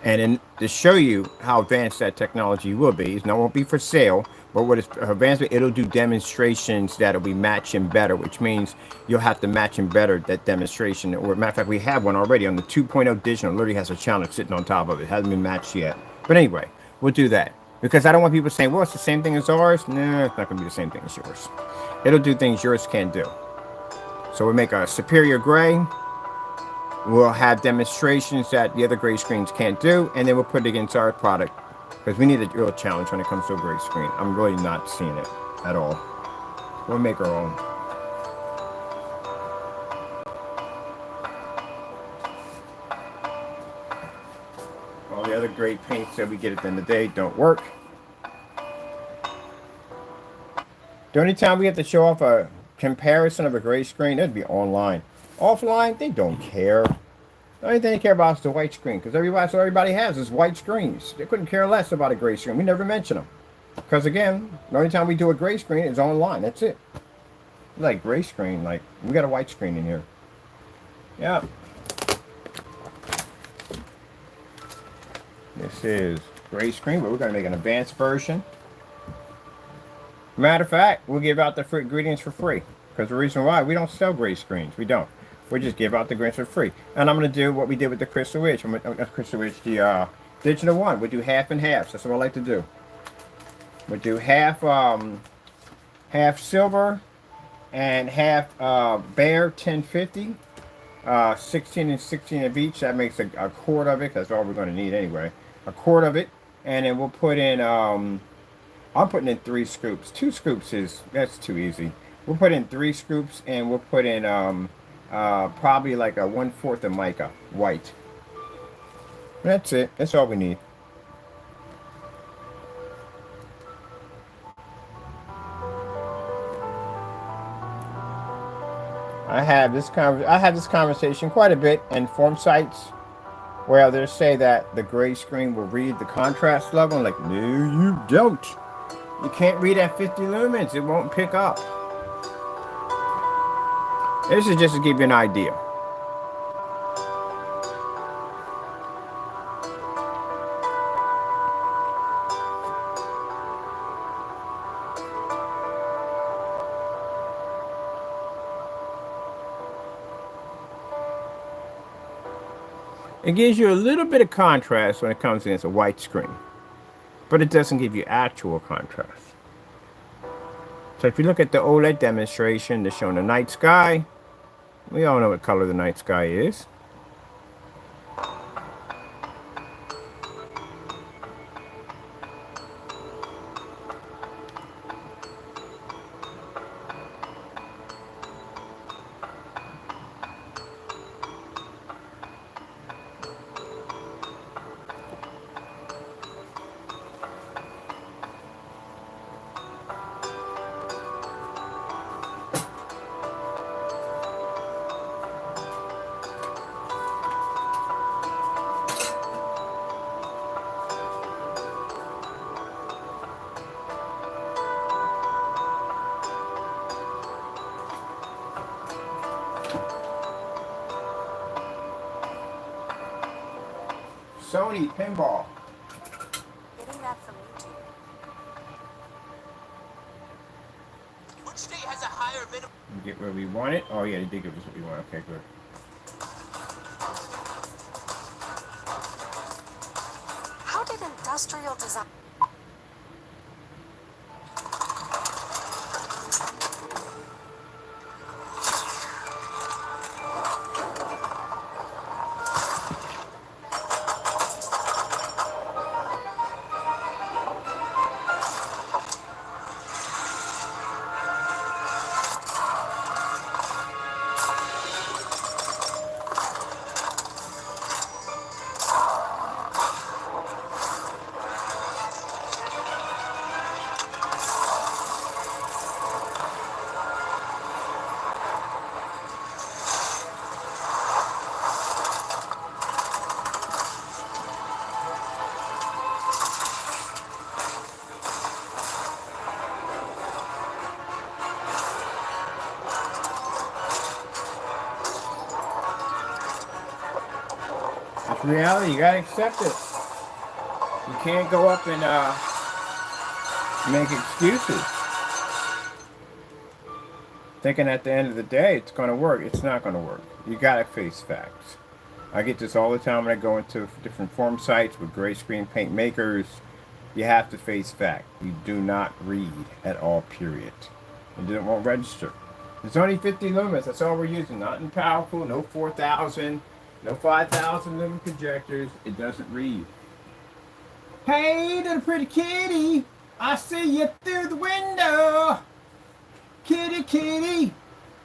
A: And then to show you how advanced that technology will be, it won't be for sale, but what it's advanced, it'll do demonstrations that'll be matching better, which means you'll have to match and better that demonstration. Or matter of fact, we have one already on the 2.0 digital. It literally has a challenge sitting on top of it. It hasn't been matched yet. But anyway, we'll do that. Because I don't want people saying, well, it's the same thing as ours. No, it's not going to be the same thing as yours. It'll do things yours can't do. So we'll make a superior gray. We'll have demonstrations that the other gray screens can't do. And then we'll put it against our product. Because we need a real challenge when it comes to a gray screen. I'm really not seeing it at all. We'll make our own. All the other great paints that we get at the end of the day don't work. The only time we have to show off a comparison of a gray screen, it'd be online. Offline, they don't care. The only thing they care about is the white screen, because everybody has is white screens. They couldn't care less about a gray screen. We never mention them. Because again, the only time we do a gray screen is online. That's it. Like gray screen, like we got a white screen in here. Yeah. This is gray screen, but we're going to make an advanced version. Matter of fact, we'll give out the free ingredients for free. Because the reason why, we don't sell gray screens. We don't. We just give out the ingredients for free. And I'm going to do what we did with the Crystal Edge. The digital one. We'll do half and half. That's what I like to do. We'll do half silver and half bare 1050. 16 and 16 of each. That makes a quart of it. That's all we're going to need anyway. A quart of it. And then we'll put in, I'm putting in 3 scoops. 2 scoops that's too easy. We'll put in 3 scoops and we'll put in probably like a 1/4 of mica white. That's it. That's all we need. I have this conversation quite a bit in forum sites where they say that the gray screen will read the contrast level. I'm like, no, you don't. You can't read at 50 lumens. It won't pick up. This is just to give you an idea. It gives you a little bit of contrast when it comes against a white screen, but it doesn't give you actual contrast. So if you look at the OLED demonstration, they're showing the night sky. We all know what color the night sky is. Sony pinball.
B: Getting that from YouTube.
C: Which state has a higher minimum?
A: We get where we want it. Oh yeah, they did give us what we want. Okay, good.
B: How did industrial design...
A: It's reality. You gotta accept it. You can't go up and make excuses, thinking at the end of the day it's gonna work. It's not gonna work. You gotta face facts. I get this all the time when I go into different form sites with gray screen paint makers. You have to face fact. You do not read at all, period. It won't register. It's only 50 lumens. That's all we're using. Nothing powerful. No 4,000. No 5,000 lumen projectors. It doesn't read. Hey, little pretty kitty. I see you through the window. Kitty, kitty.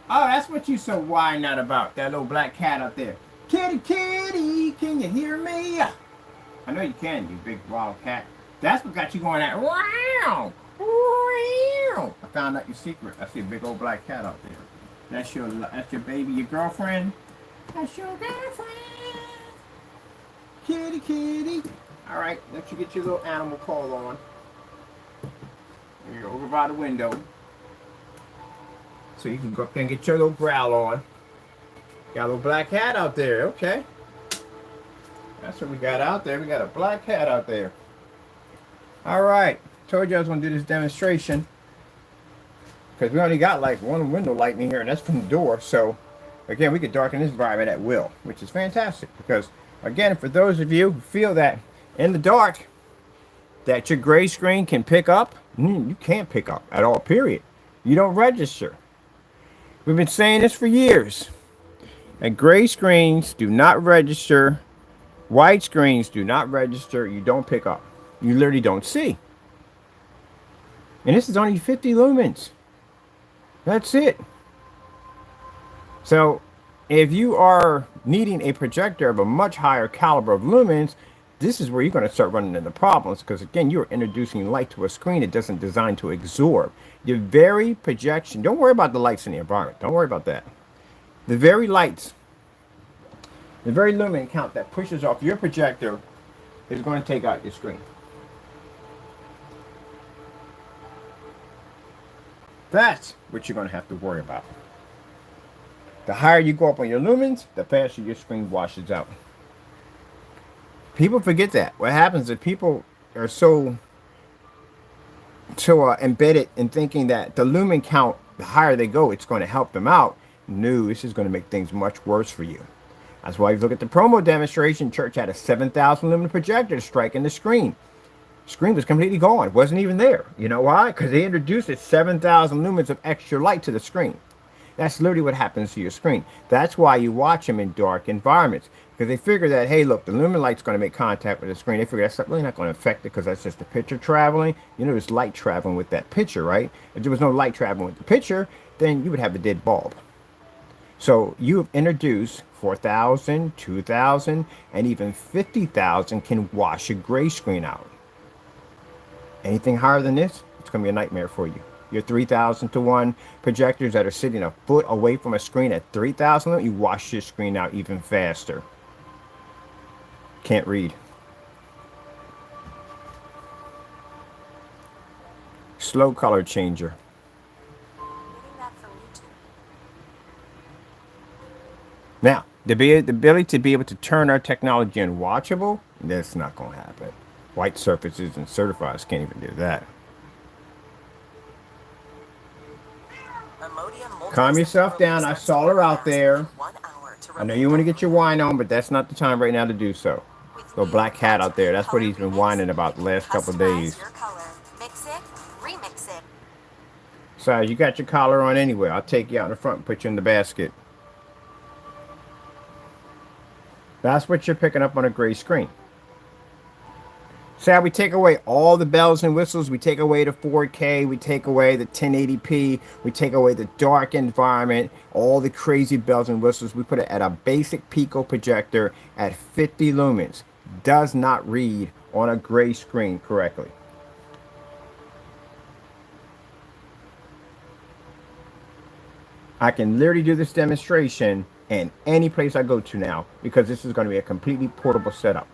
A: Oh, that's what you so whining out about. That little black cat up there. Kitty, kitty. Can you hear me? I know you can, you big wild cat. That's what got you going at. Wow. Wow. I found out your secret. I see a big old black cat out there. That's your baby, your girlfriend. That's your girlfriend. Kitty, kitty. All right, let you get your little animal call on. You're over by the window. So you can go up there and get your little growl on. Got a little black cat out there. Okay. That's what we got out there. We got a black cat out there. All right. Told you I was going to do this demonstration. Because we only got like one window light in here, and that's from the door. So, again, we could darken this environment at will, which is fantastic. Because, again, for those of you who feel that in the dark, that your gray screen can pick up, you can't pick up at all, period. You don't register. We've been saying this for years. And gray screens do not register. White screens do not register. You don't pick up. You literally don't see. And this is only 50 lumens. That's it. So if you are needing a projector of a much higher caliber of lumens, this is where you're going to start running into problems, because again, you're introducing light to a screen that doesn't design to absorb. Your very projection, don't worry about the lights in the environment. Don't worry about that. The very lights, the very lumen count that pushes off your projector is going to take out your screen. That's what you're going to have to worry about. The higher you go up on your lumens, the faster your screen washes out. People forget that. What happens is people are so embedded in thinking that the lumen count, the higher they go, it's going to help them out. No, this is going to make things much worse for you. That's why if you look at the promo demonstration, church had a 7,000 lumen projector striking the screen. Screen was completely gone. It wasn't even there. You know why? Because they introduced it 7,000 lumens of extra light to the screen. That's literally what happens to your screen. That's why you watch them in dark environments. Because they figure that, hey, look, the lumen light's going to make contact with the screen. They figure that's really not going to affect it because that's just the picture traveling. You know, there's light traveling with that picture, right? If there was no light traveling with the picture, then you would have a dead bulb. So you've introduced 4,000, 2,000, and even 50,000 can wash a gray screen out. Anything higher than this, it's going to be a nightmare for you. Your 3,000 to 1 projectors that are sitting a foot away from a screen at 3,000, you wash your screen out even faster. Can't read. Slow color changer.
B: Getting that from YouTube.
A: Now, The ability to be able to turn our technology unwatchable, that's not going to happen. White surfaces and certifiers can't even do that. Calm yourself down. I saw her out there. I know you want to get your wine on, but that's not the time right now to do so. Little black cat out there. That's what he's been whining about the last couple of days.
B: Mix it, remix it.
A: So you got your collar on anyway. I'll take you out in the front and put you in the basket. That's what you're picking up on a gray screen. So we take away all the bells and whistles. We take away the 4K. We take away the 1080p. We take away the dark environment. All the crazy bells and whistles. We put it at a basic Pico projector at 50 lumens. Does not read on a gray screen correctly. I can literally do this demonstration in any place I go to now because this is going to be a completely portable setup.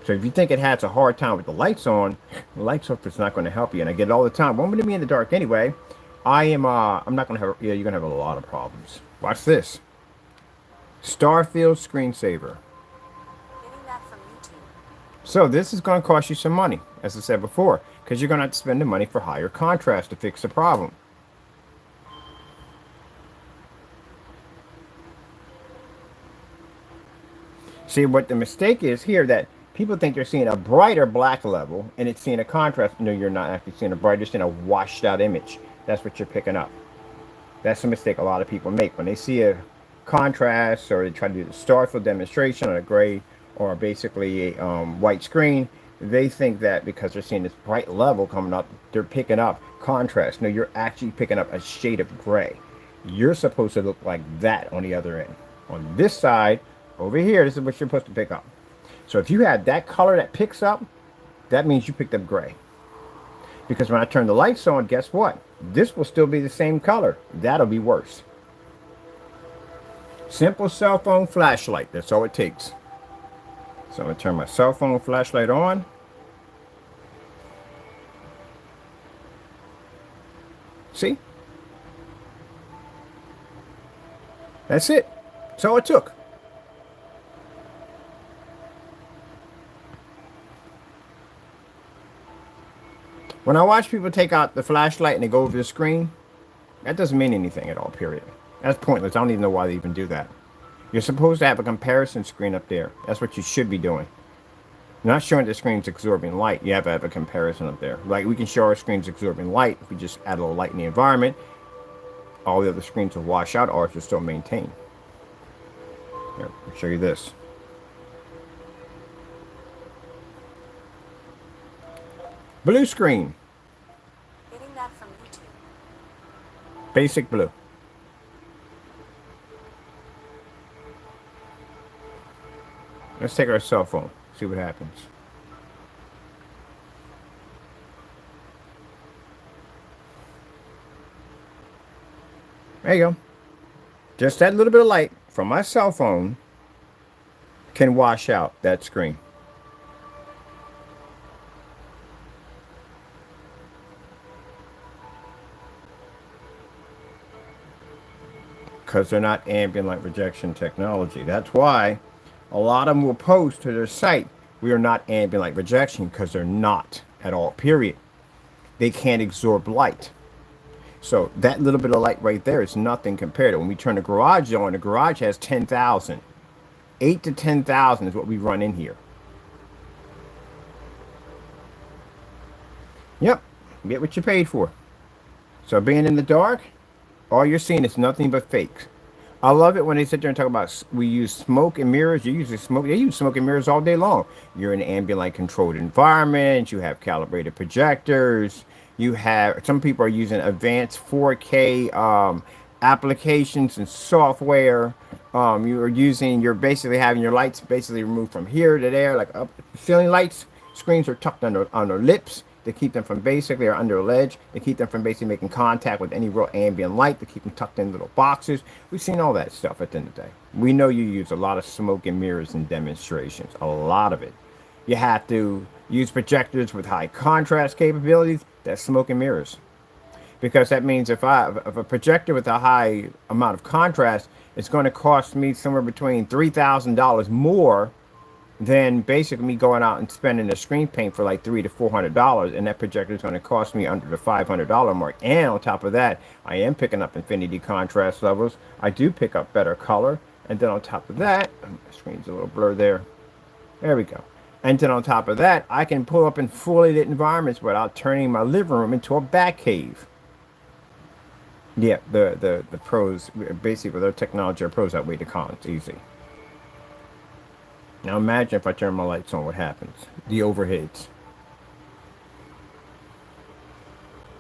A: So if you think it has a hard time with the lights on, the lights off is not going to help you. And I get it all the time. Want me to be in the dark anyway? I'm not going to have, yeah, you're going to have a lot of problems. Watch this. Starfield screensaver.
B: Getting that from YouTube.
A: So this is going to cost you some money, as I said before, because you're going to have to spend the money for higher contrast to fix the problem. See, what the mistake is here, that people think you're seeing a brighter black level and it's seeing a contrast. No, you're not actually seeing a brighter, you're seeing a washed out image. That's what you're picking up. That's a mistake a lot of people make. When they see a contrast or they try to do the Starfield demonstration on a gray or basically a white screen, they think that because they're seeing this bright level coming up, they're picking up contrast. No, you're actually picking up a shade of gray. You're supposed to look like that on the other end. On this side, over here, this is what you're supposed to pick up. So if you have that color that picks up, that means you picked up gray. Because when I turn the lights on, guess what? This will still be the same color. That'll be worse. Simple cell phone flashlight. That's all it takes. So I'm going to turn my cell phone flashlight on. See? That's it. That's all it took. When I watch people take out the flashlight and they go over the screen, that doesn't mean anything at all, period. That's pointless. I don't even know why they even do that. You're supposed to have a comparison screen up there. That's what you should be doing. You're not showing the screen's absorbing light. You have to have a comparison up there. Like we can show our screen's absorbing light. If we just add a little light in the environment, all the other screens will wash out, ours will still maintain. Here, I'll show you this. Blue screen.
B: Getting that from YouTube.
A: Basic blue. Let's take our cell phone, see what happens. There you go. Just that little bit of light from my cell phone can wash out that screen. Because they're not ambient light rejection technology. That's why a lot of them will post to their site, we are not ambient light rejection, because they're not at all, period. They can't absorb light. So that little bit of light right there is nothing compared to when we turn the garage on. The garage has 10,000. 8 to 10,000 is what we run in here. Yep, get what you paid for. So being in the dark, all you're seeing is nothing but fakes. I love it when they sit there and talk about we use smoke and mirrors. You use smoke. They use smoke and mirrors all day long. You're in an ambient light controlled environment. You have calibrated projectors. You have, some people are using advanced 4K applications and software. You're basically having your lights basically removed from here to there, like up ceiling lights. Screens are tucked under on their lips. They keep them from basically, or under a ledge. They keep them from basically making contact with any real ambient light. They keep them tucked in little boxes. We've seen all that stuff at the end of the day. We know you use a lot of smoke and mirrors in demonstrations. A lot of it. You have to use projectors with high contrast capabilities. That's smoke and mirrors. because that means if a projector with a high amount of contrast, it's going to cost me somewhere between $3,000 more than basically me going out and spending a screen paint for like $300 to $400, and that projector is going to cost me under the $500 mark. And on top of that, I am picking up infinity contrast levels. I do pick up better color, and then on top of that, my screen's a little blurred there. There we go. And then on top of that, I can pull up in fully lit environments without turning my living room into a bat cave. Yeah, the pros, basically with their technology, are pros outweigh the cons, easy. Now imagine if I turn my lights on, what happens? The overheads.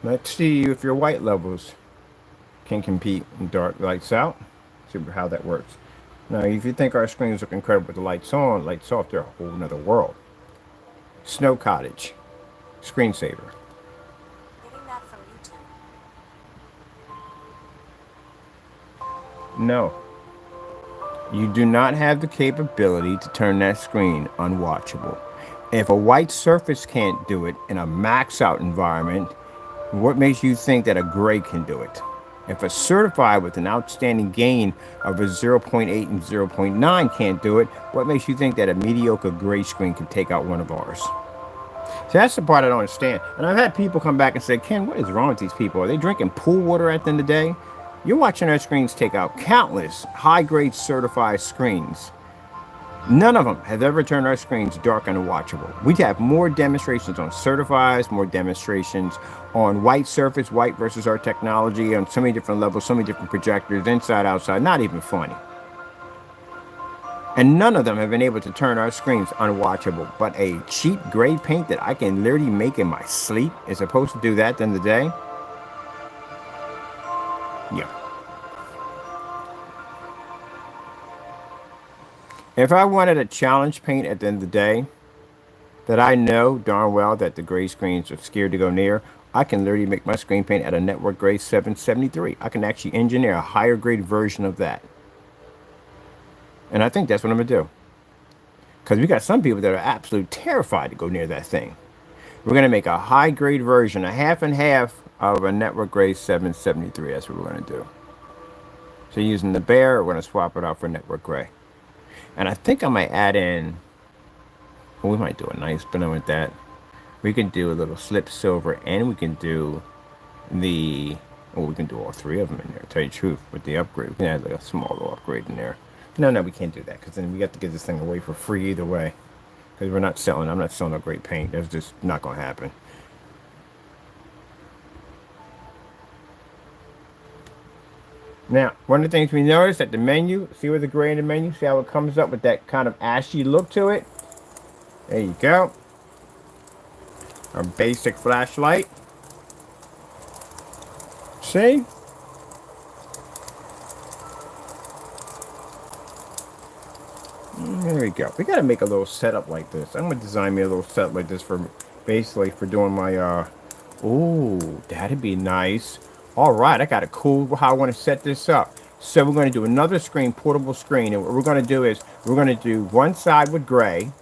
A: Let's see if your white levels can compete in dark. Lights out. See how that works. Now, if you think our screens look incredible with the lights on, lights off, they're a whole nother world. Snow cottage. Screensaver.
B: Getting that from YouTube.
A: No. You do not have the capability to turn that screen unwatchable. If a white surface can't do it in a max out environment, what makes you think that a gray can do it? If a certified with an outstanding gain of a 0.8 and 0.9 can't do it, what makes you think that a mediocre gray screen can take out one of ours? See, that's the part I don't understand. And I've had people come back and say, Ken, what is wrong with these people? Are they drinking pool water at the end of the day? You're watching our screens take out countless high-grade certified screens. None of them have ever turned our screens dark and unwatchable. We have more demonstrations on certifieds, more demonstrations on white surface, white versus our technology, on so many different levels, so many different projectors, inside, outside, not even funny. And none of them have been able to turn our screens unwatchable. But a cheap gray paint that I can literally make in my sleep is supposed to do that at the end of the day? Yeah. If I wanted a challenge paint at the end of the day, that I know darn well that the gray screens are scared to go near, I can literally make my screen paint at a network grade 773. I can actually engineer a higher grade version of that. And I think that's what I'm going to do. Because we got some people that are absolutely terrified to go near that thing. We're going to make a high grade version, a half and half of a network grade 773. That's what we're going to do. So using the bare, we're going to swap it out for network gray. And I think I might add in, well, we might do a nice spin with that. We can do a little slip silver, and we can do the, well, we can do all three of them in there, to tell you the truth, with the upgrade. We can add like a small little upgrade in there. No, we can't do that, because then we got to get this thing away for free either way. Because we're not selling, I'm not selling a great paint. That's just not going to happen. Now, one of the things we noticed at the menu, see where the gray in the menu, see how it comes up with that kind of ashy look to it? There you go. Our basic flashlight. See? There we go. We got to make a little setup like this. I'm going to design me a little setup like this for basically for doing my, oh, that'd be nice. All right, I got a cool how I want to set this up. So we're going to do another screen, portable screen. And what we're going to do is we're going to do one side with gray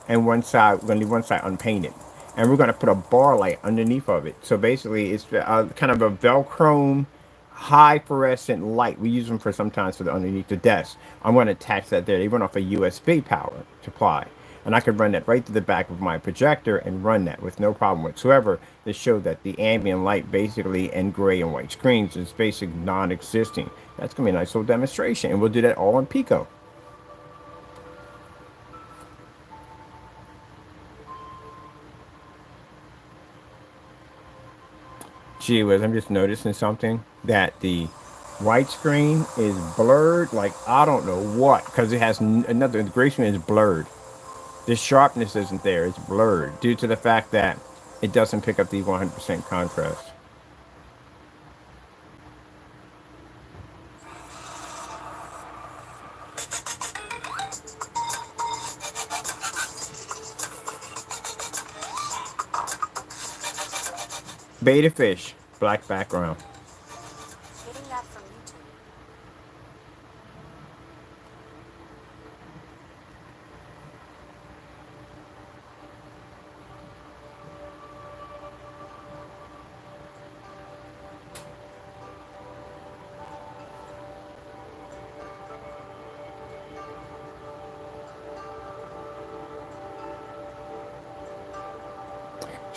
A: and one side, we're going to leave one side unpainted. And we're going to put a bar light underneath of it. So basically it's kind of a Velcro high fluorescent light. We use them for sometimes for the underneath the desk. I'm going to attach that there. They run off a USB power supply. And I could run that right to the back of my projector and run that with no problem whatsoever to show that the ambient light basically in gray and white screens is basically non-existing. That's going to be a nice little demonstration. And we'll do that all in Pico. Gee whiz, I'm just noticing something, that the white screen is blurred like I don't know what, because it has another, the gray screen is blurred. The sharpness isn't there, it's blurred due to the fact that it doesn't pick up the 100% contrast. Beta fish, black background.
B: Getting that from YouTube.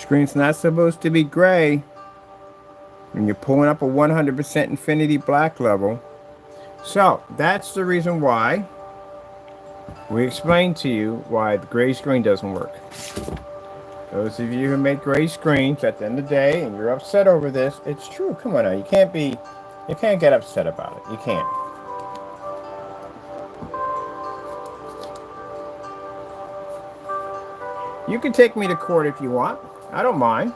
A: Screen's not supposed to be gray. When you're pulling up a 100% infinity black level. So that's the reason why we explained to you why the gray screen doesn't work. Those of you who make gray screens at the end of the day and you're upset over this, it's true. Come on now, you can't get upset about it. You can't. You can take me to court if you want. I don't mind.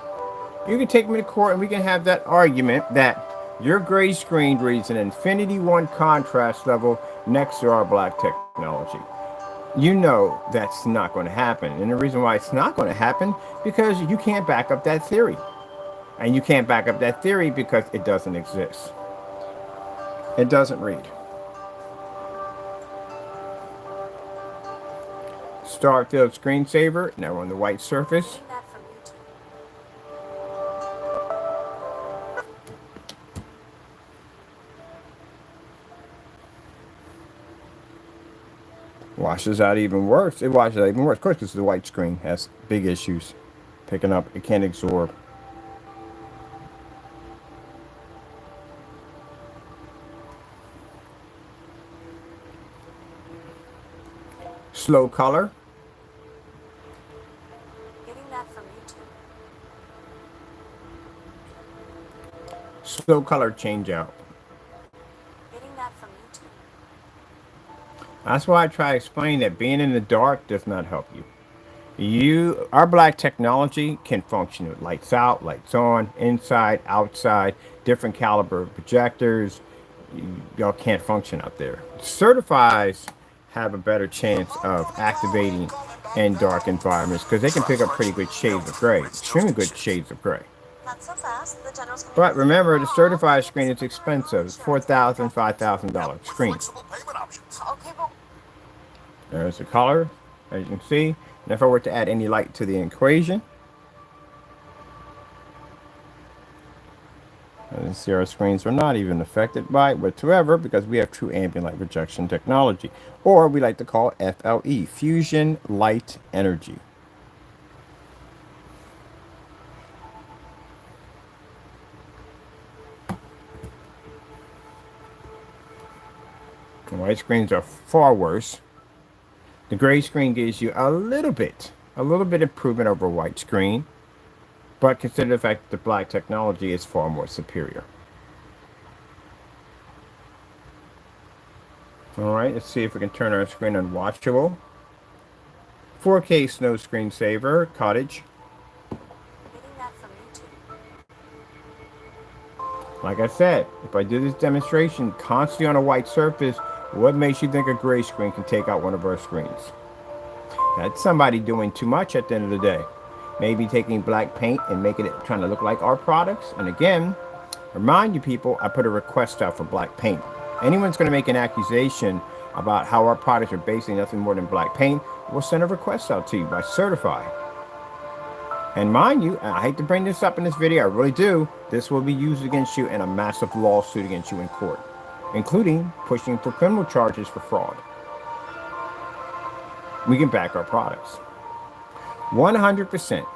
A: You can take me to court and we can have that argument that your gray screen reads an Infinity 1 contrast level next to our black technology. You know that's not going to happen. And the reason why it's not going to happen, because you can't back up that theory. And you can't back up that theory because it doesn't exist. It doesn't read. Start field screensaver. Now we're on the white surface. Washes out even worse. It washes out even worse. Of course, because the white screen has big issues picking up. It can't absorb. Slow color.
G: Getting that from YouTube.
A: Slow color change out.
G: Getting that from YouTube.
A: That's why I try to explain that being in the dark does not help you. Our black technology can function with lights out, lights on, inside, outside, different caliber projectors. Y'all can't function out there. Certifies have a better chance of activating in dark environments because they can pick up pretty good shades of gray, extremely good shades of gray.
G: Not so fast. The general's gonna
A: But remember, the certified screen is expensive. It's $4,000, $5,000 screen.
C: Flexible payment options.
G: Okay, but
A: There's the color, as you can see. And if I were to add any light to the equation, and see our screens are not even affected by it whatsoever because we have true ambient light projection technology, or we like to call it FLE, fusion light energy. The white screens are far worse. The gray screen gives you a little bit improvement over a white screen, but consider the fact that the black technology is far more superior. All right, let's see if we can turn our screen unwatchable. 4K snow screensaver, cottage.
G: getting that from YouTube.
A: Like I said, if I do this demonstration constantly on a white surface, what makes you think a gray screen can take out one of our screens? That's somebody doing too much at the end of the day. Maybe taking black paint and making it trying to look like our products. And again, remind you people, I put a request out for black paint. Anyone's going to make an accusation about how our products are basically nothing more than black paint, we'll send a request out to you by certified. And mind you, I hate to bring this up in this video, I really do, this will be used against you in a massive lawsuit against you in court, including pushing for criminal charges for fraud. We can back our products 100%.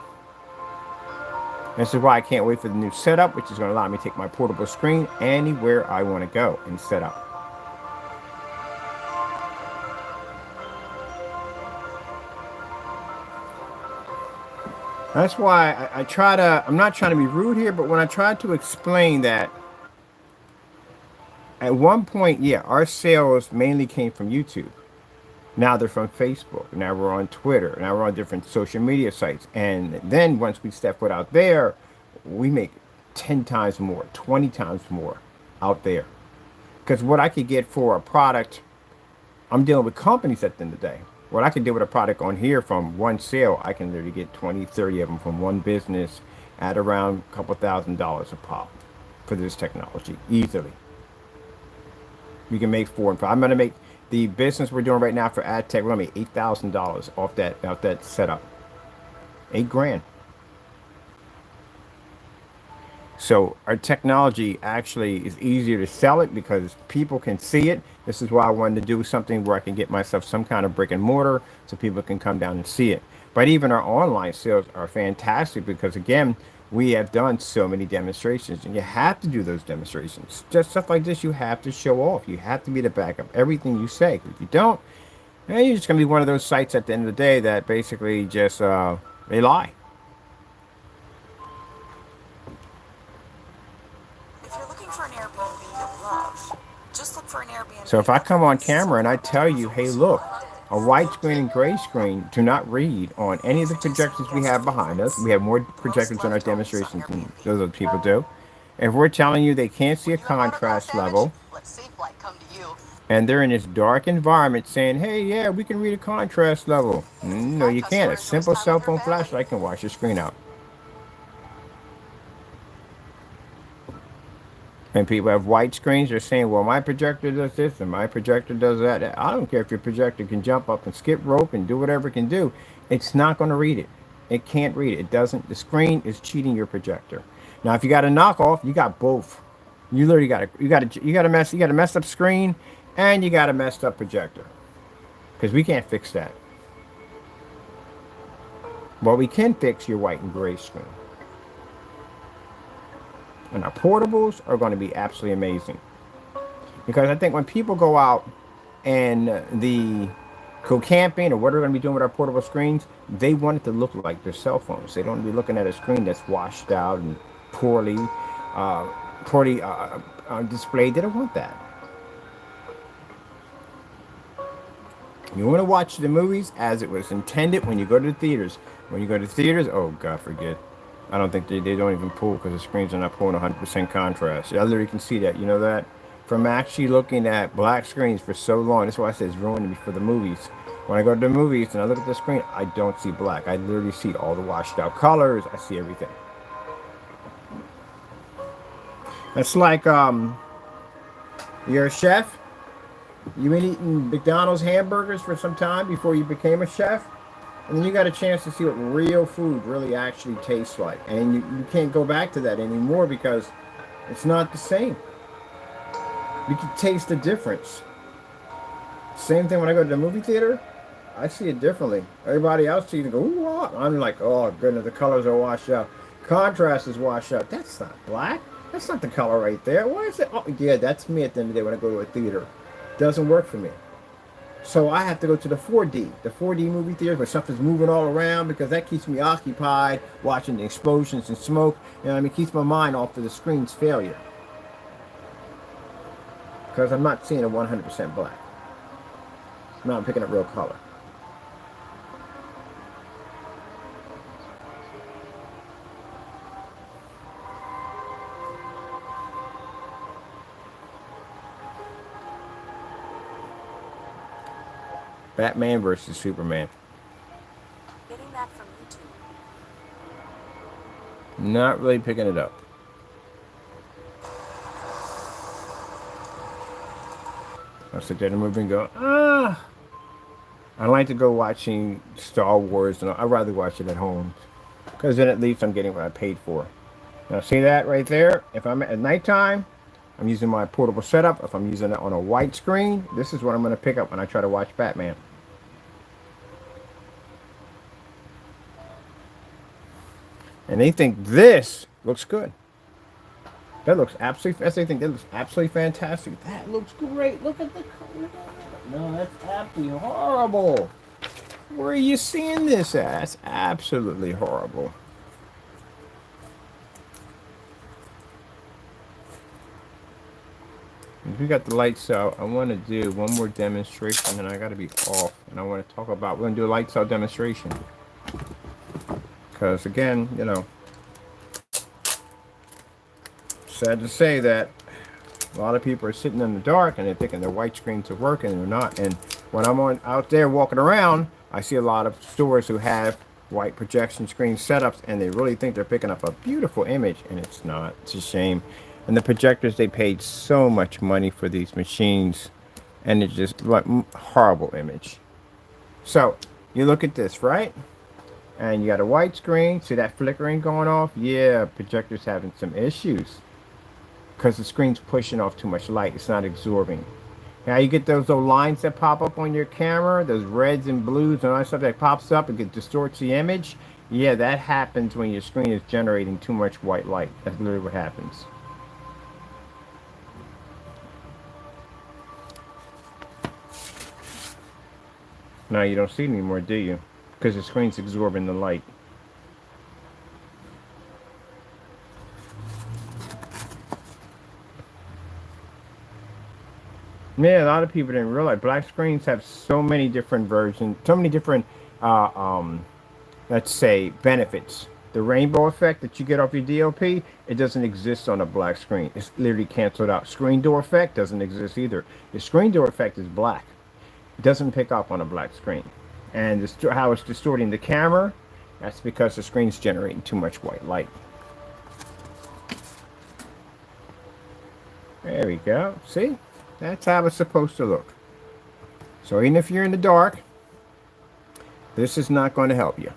A: This is why I can't wait for the new setup, which is going to allow me to take my portable screen anywhere I want to go and set up. That's why I try to, I'm not trying to be rude here, but when I try to explain that at one point, yeah, our sales mainly came from YouTube. Now they're from Facebook. Now we're on Twitter. Now we're on different social media sites. And then once we step foot out there, we make 10 times more, 20 times more out there. Because what I could get for a product, I'm dealing with companies at the end of the day. What I can do with a product on here from one sale, I can literally get 20, 30 of them from one business at around a couple $1,000s a pop for this technology, easily. We can make 4 and 5. I'm going to make the business we're doing right now for ad tech, we're going to make $8,000 off that setup. $8,000. So our technology actually is easier to sell it because people can see it. This is why I wanted to do something where I can get myself some kind of brick and mortar so people can come down and see it. But even our online sales are fantastic because, again, we have done so many demonstrations, and you have to do those demonstrations. Just stuff like this, you have to show off. You have to be the back of everything you say. If you don't, you're just going to be one of those sites at the end of the day that basically just they lie.
B: If you're looking for an Airbnb you'll love, just look for an Airbnb.
A: So if I come on camera and I tell you, hey, look, a widescreen and gray screen do not read on any of the projectors we have behind us. We have more projectors in our demonstrations than those other people do. If we're telling you they can't see a contrast level,
B: Let Safelite come to you.
A: and they're in this dark environment saying, hey, yeah, we can read a contrast level. No, you can't. A simple cell phone flashlight can wash your screen out. And people have white screens. They're saying, well, my projector does this and my projector does that. I don't care if your projector can jump up and skip rope and do whatever it can do. It's not going to read it. It can't read it. It doesn't. The screen is cheating your projector. Now, if you got a knockoff, you got both. You literally got a messed up screen and you got a messed up projector. Because we can't fix that. But we can fix your white and gray screen. And our portables are going to be absolutely amazing. Because I think when people go out and go camping or what they're going to be doing with our portable screens, they want it to look like their cell phones. They don't want to be looking at a screen that's washed out and poorly displayed. They don't want that. You want to watch the movies as it was intended when you go to the theaters. When you go to theaters, oh, God, forget. I don't think they don't even pull because the screens are not pulling 100% contrast. I literally can see that. You know that? From actually looking at black screens for so long. That's why I said it's ruining me for the movies. When I go to the movies and I look at the screen, I don't see black. I literally see all the washed out colors. I see everything. It's like you're a chef. You've been eating McDonald's hamburgers for some time before you became a chef. And then you got a chance to see what real food really actually tastes like. And you can't go back to that anymore because it's not the same. You can taste the difference. Same thing when I go to the movie theater. I see it differently. Everybody else sees it go, ooh, wow. I'm like, oh, goodness, the colors are washed out. Contrast is washed out. That's not black. That's not the color right there. Why is it? Oh, yeah, that's me at the end of the day when I go to a theater. Doesn't work for me. So I have to go to the 4D movie theater where stuff is moving all around because that keeps me occupied watching the explosions and smoke. You know what I mean? Keeps my mind off of the screen's failure. Because I'm not seeing a 100% black. No, I'm picking up real color. Batman versus Superman.
G: Getting that from YouTube.
A: Not really picking it up. I sit there in the movie and go, ah. I like to go watching Star Wars, and I'd rather watch it at home. Because then at least I'm getting what I paid for. Now see that right there? If I'm at nighttime, I'm using my portable setup. If I'm using it on a white screen, this is what I'm going to pick up when I try to watch Batman. And they think this looks good. That looks absolutely, they think that looks absolutely fantastic. That looks great. Look at the color. No, that's absolutely horrible. Where are you seeing this at? That's absolutely horrible. If we got the lights out, I want to do one more demonstration, and I got to be off. And I want to talk about, we're going to do a lights out demonstration. Because again, you know, sad to say that a lot of people are sitting in the dark and they're thinking their white screens are working and they're not. And when I'm out there walking around, I see a lot of stores who have white projection screen setups and they really think they're picking up a beautiful image, and it's not. It's a shame. And the projectors, they paid so much money for these machines, and it's just like horrible image. So you look at this, right? And you got a white screen. See that flickering going off? Yeah, projector's having some issues because the screen's pushing off too much light. It's not absorbing. Now you get those little lines that pop up on your camera, those reds and blues and all that stuff that pops up and it distorts the image. Yeah, that happens when your screen is generating too much white light. That's literally what happens. Now you don't see it anymore, do you? Because the screen's absorbing the light. Yeah, a lot of people didn't realize black screens have so many different versions, so many different, uh, um, let's say, benefits. The rainbow effect that you get off your DLP, it doesn't exist on a black screen. It's literally canceled out. Screen door effect doesn't exist either. The screen door effect is black. It doesn't pick up on a black screen. And how it's distorting the camera, that's because the screen's generating too much white light. There we go. See? That's how it's supposed to look. So even if you're in the dark, this is not going to help you.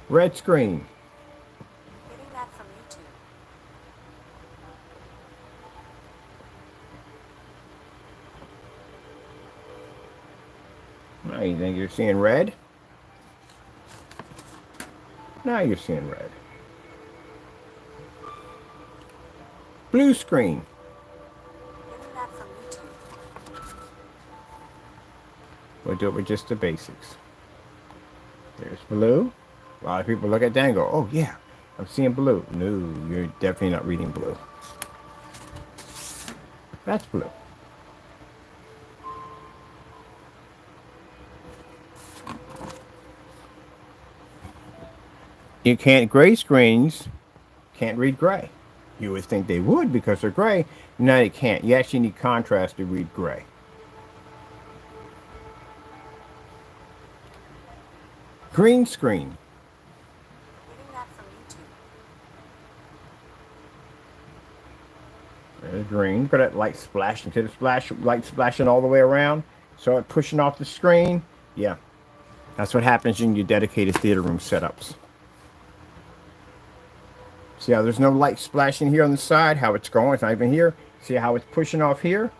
A: Red screen.
G: Getting that from YouTube.
A: Now you think you're seeing red? Now you're seeing red. Blue screen.
G: Getting that from YouTube.
A: We'll do it with just the basics. There's blue. A lot of people look at that and go, oh yeah, I'm seeing blue. No, you're definitely not reading blue. That's blue. You can't, gray screens can't read gray. You would think they would because they're gray. No, they can't. You actually need contrast to read gray. Green screen.
G: Getting that from YouTube.
A: There's green. Look at that light splashing to the splash, light splashing all the way around. So it pushing off the screen. Yeah, that's what happens in your dedicated theater room setups. See how there's no light splashing here on the side, how it's going, it's not even here. See how it's pushing off here?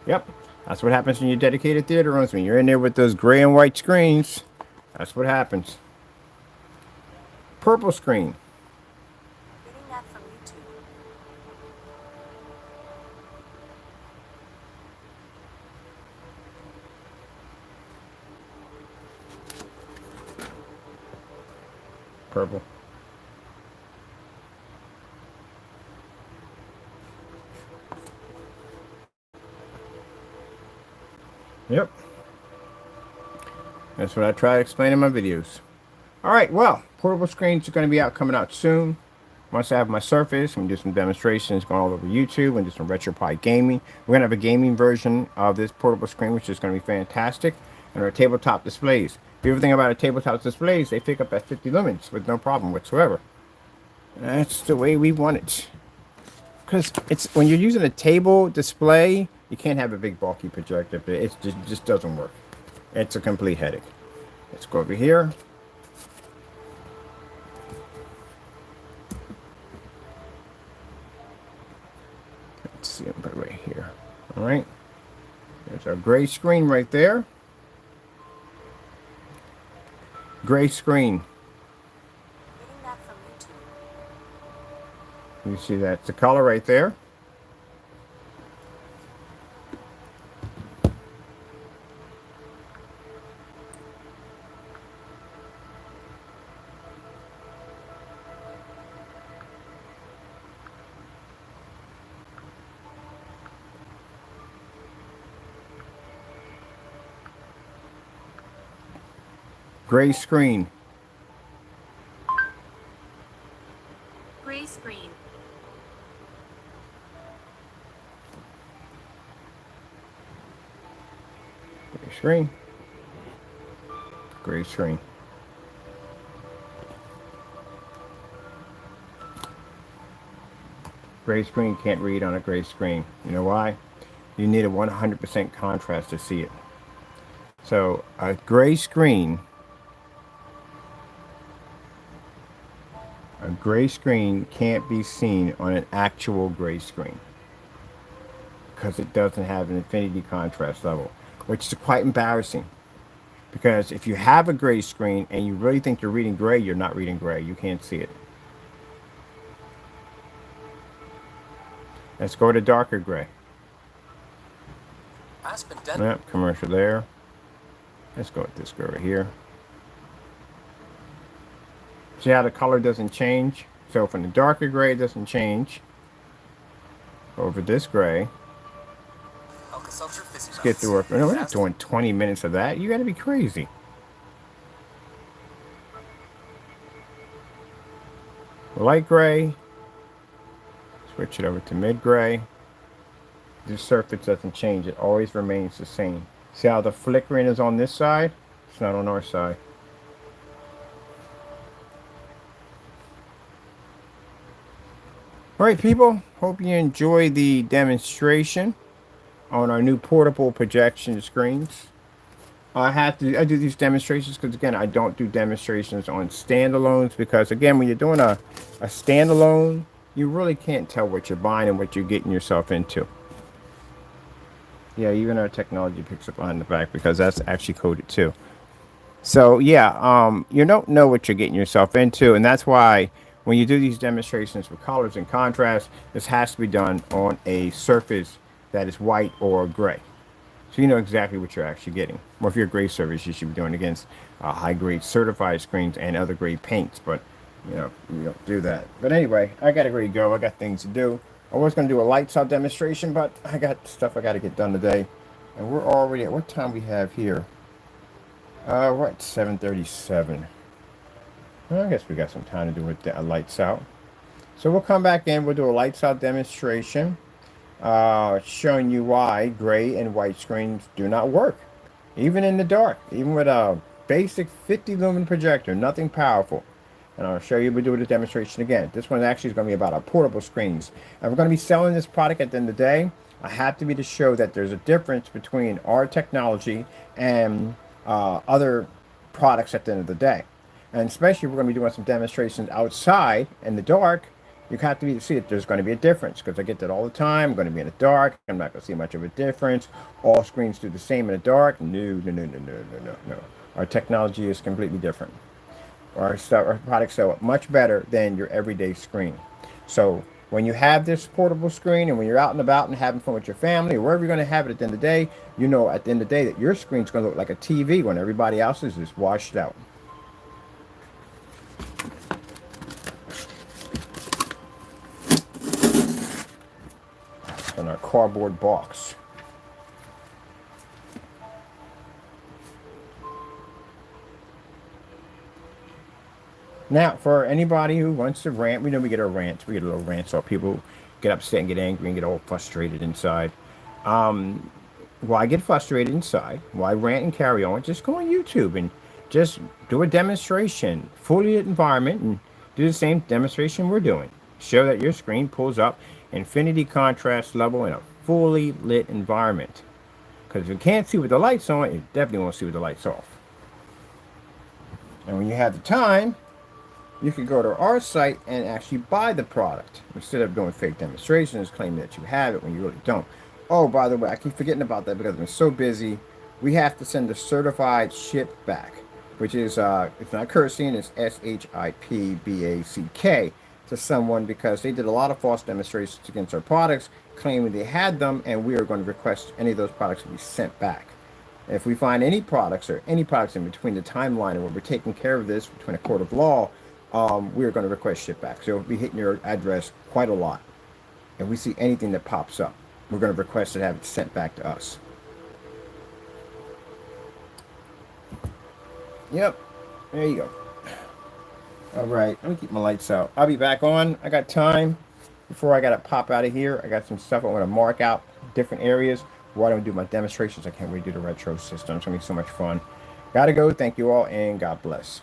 A: Yep, that's what happens in your dedicated theater rooms. When you're in there with those gray and white screens, that's what happens. Purple screen.
G: Getting that from YouTube.
A: Purple. Yep. That's what I try to explain in my videos. All right, well, portable screens are going to be coming out soon. Once I have my Surface, I'm going to do some demonstrations going all over YouTube and do some RetroPie gaming. We're going to have a gaming version of this portable screen, which is going to be fantastic. And our tabletop displays. The other thing about our tabletop displays, they pick up at 50 lumens with no problem whatsoever. That's the way we want it. Because it's when you're using a table display, you can't have a big bulky projector. It just doesn't work. It's a complete headache. Let's go over here. Let's see, I'm put it right here. All right. There's our gray screen right there. Gray screen.
G: Getting that from YouTube.
A: You see that's the color right there. Gray screen.
G: Gray screen.
A: Gray screen. Gray screen. Gray screen can't read on a gray screen. You know why? You need a 100% contrast to see it. So a gray screen A gray screen can't be seen on an actual gray screen because it doesn't have an infinity contrast level, which is quite embarrassing. Because if you have a gray screen and you really think you're reading gray, you're not reading gray. You can't see it. Let's go to darker gray.
F: Aspen Dental.
A: Yep, commercial there. Let's go with this girl right here. See how the color doesn't change? So from the darker gray, it doesn't change. Over this gray. Let's get through it. No, we're not doing 20 minutes of that. You got to be crazy. Light gray. Switch it over to mid gray. The surface doesn't change. It always remains the same. See how the flickering is on this side? It's not on our side. All right, people. Hope you enjoy the demonstration on our new portable projection screens. I do these demonstrations because, again, I don't do demonstrations on standalones because, again, when you're doing a standalone, you really can't tell what you're buying and what you're getting yourself into. Yeah, even our technology picks up behind the back because that's actually coded too. So, yeah, you don't know what you're getting yourself into, and that's why when you do these demonstrations with colors and contrast, this has to be done on a surface that is white or gray. So you know exactly what you're actually getting. Well, if you're a gray surface, you should be doing against high-grade certified screens and other grade paints, but you know, you don't do that. But anyway, I got to ready to go. I got things to do. I was going to do a lights out demonstration, but I got stuff I got to get done today. And we're already at what time we have here? We're at 7:37. Well, I guess we got some time to do a lights out. So we'll come back in. We'll do a lights out demonstration, showing you why gray and white screens do not work, even in the dark, even with a basic 50 lumen projector, nothing powerful. And I'll show you, we'll do the demonstration again. This one actually is going to be about our portable screens. And we're going to be selling this product at the end of the day. I have to be to show that there's a difference between our technology and other products at the end of the day. And especially if we're going to be doing some demonstrations outside in the dark, you have to be to see that there's going to be a difference, because I get that all the time. I'm going to be in the dark. I'm not going to see much of a difference. All screens do the same in the dark. No. Our technology is completely different. Our products sell much better than your everyday screen. So when you have this portable screen and when you're out and about and having fun with your family or wherever you're going to have it at the end of the day, you know at the end of the day that your screen's going to look like a TV when everybody else's is washed out. In our cardboard box. Now, for anybody who wants to rant, we know we get our rants. We get a little rants, so people get upset and get angry and get all frustrated inside. Why get frustrated inside? Why rant and carry on? Just go on YouTube and just do a demonstration, fully lit environment, and do the same demonstration we're doing. Show that your screen pulls up infinity contrast level in a fully lit environment. Because if you can't see with the lights on, you definitely won't see with the lights off. And when you have the time, you can go to our site and actually buy the product instead of doing fake demonstrations, claiming that you have it when you really don't. Oh, by the way, I keep forgetting about that because I'm so busy. We have to send a certified ship back, which is, it's not cursing, it's SHIPBACK to someone because they did a lot of false demonstrations against our products, claiming they had them, and we are going to request any of those products to be sent back. If we find any products or any products in between the timeline and where we're taking care of this between a court of law, we're going to request ship back. So we'll be hitting your address quite a lot. If we see anything that pops up, we're going to request to have it sent back to us. Yep, there you go. All right, let me keep my lights out. I'll be back on. I got time before I got to pop out of here. I got some stuff I want to mark out different areas where I don't do my demonstrations. I can't wait to do the retro system. It's going to be so much fun. Got to go. Thank you all, and God bless.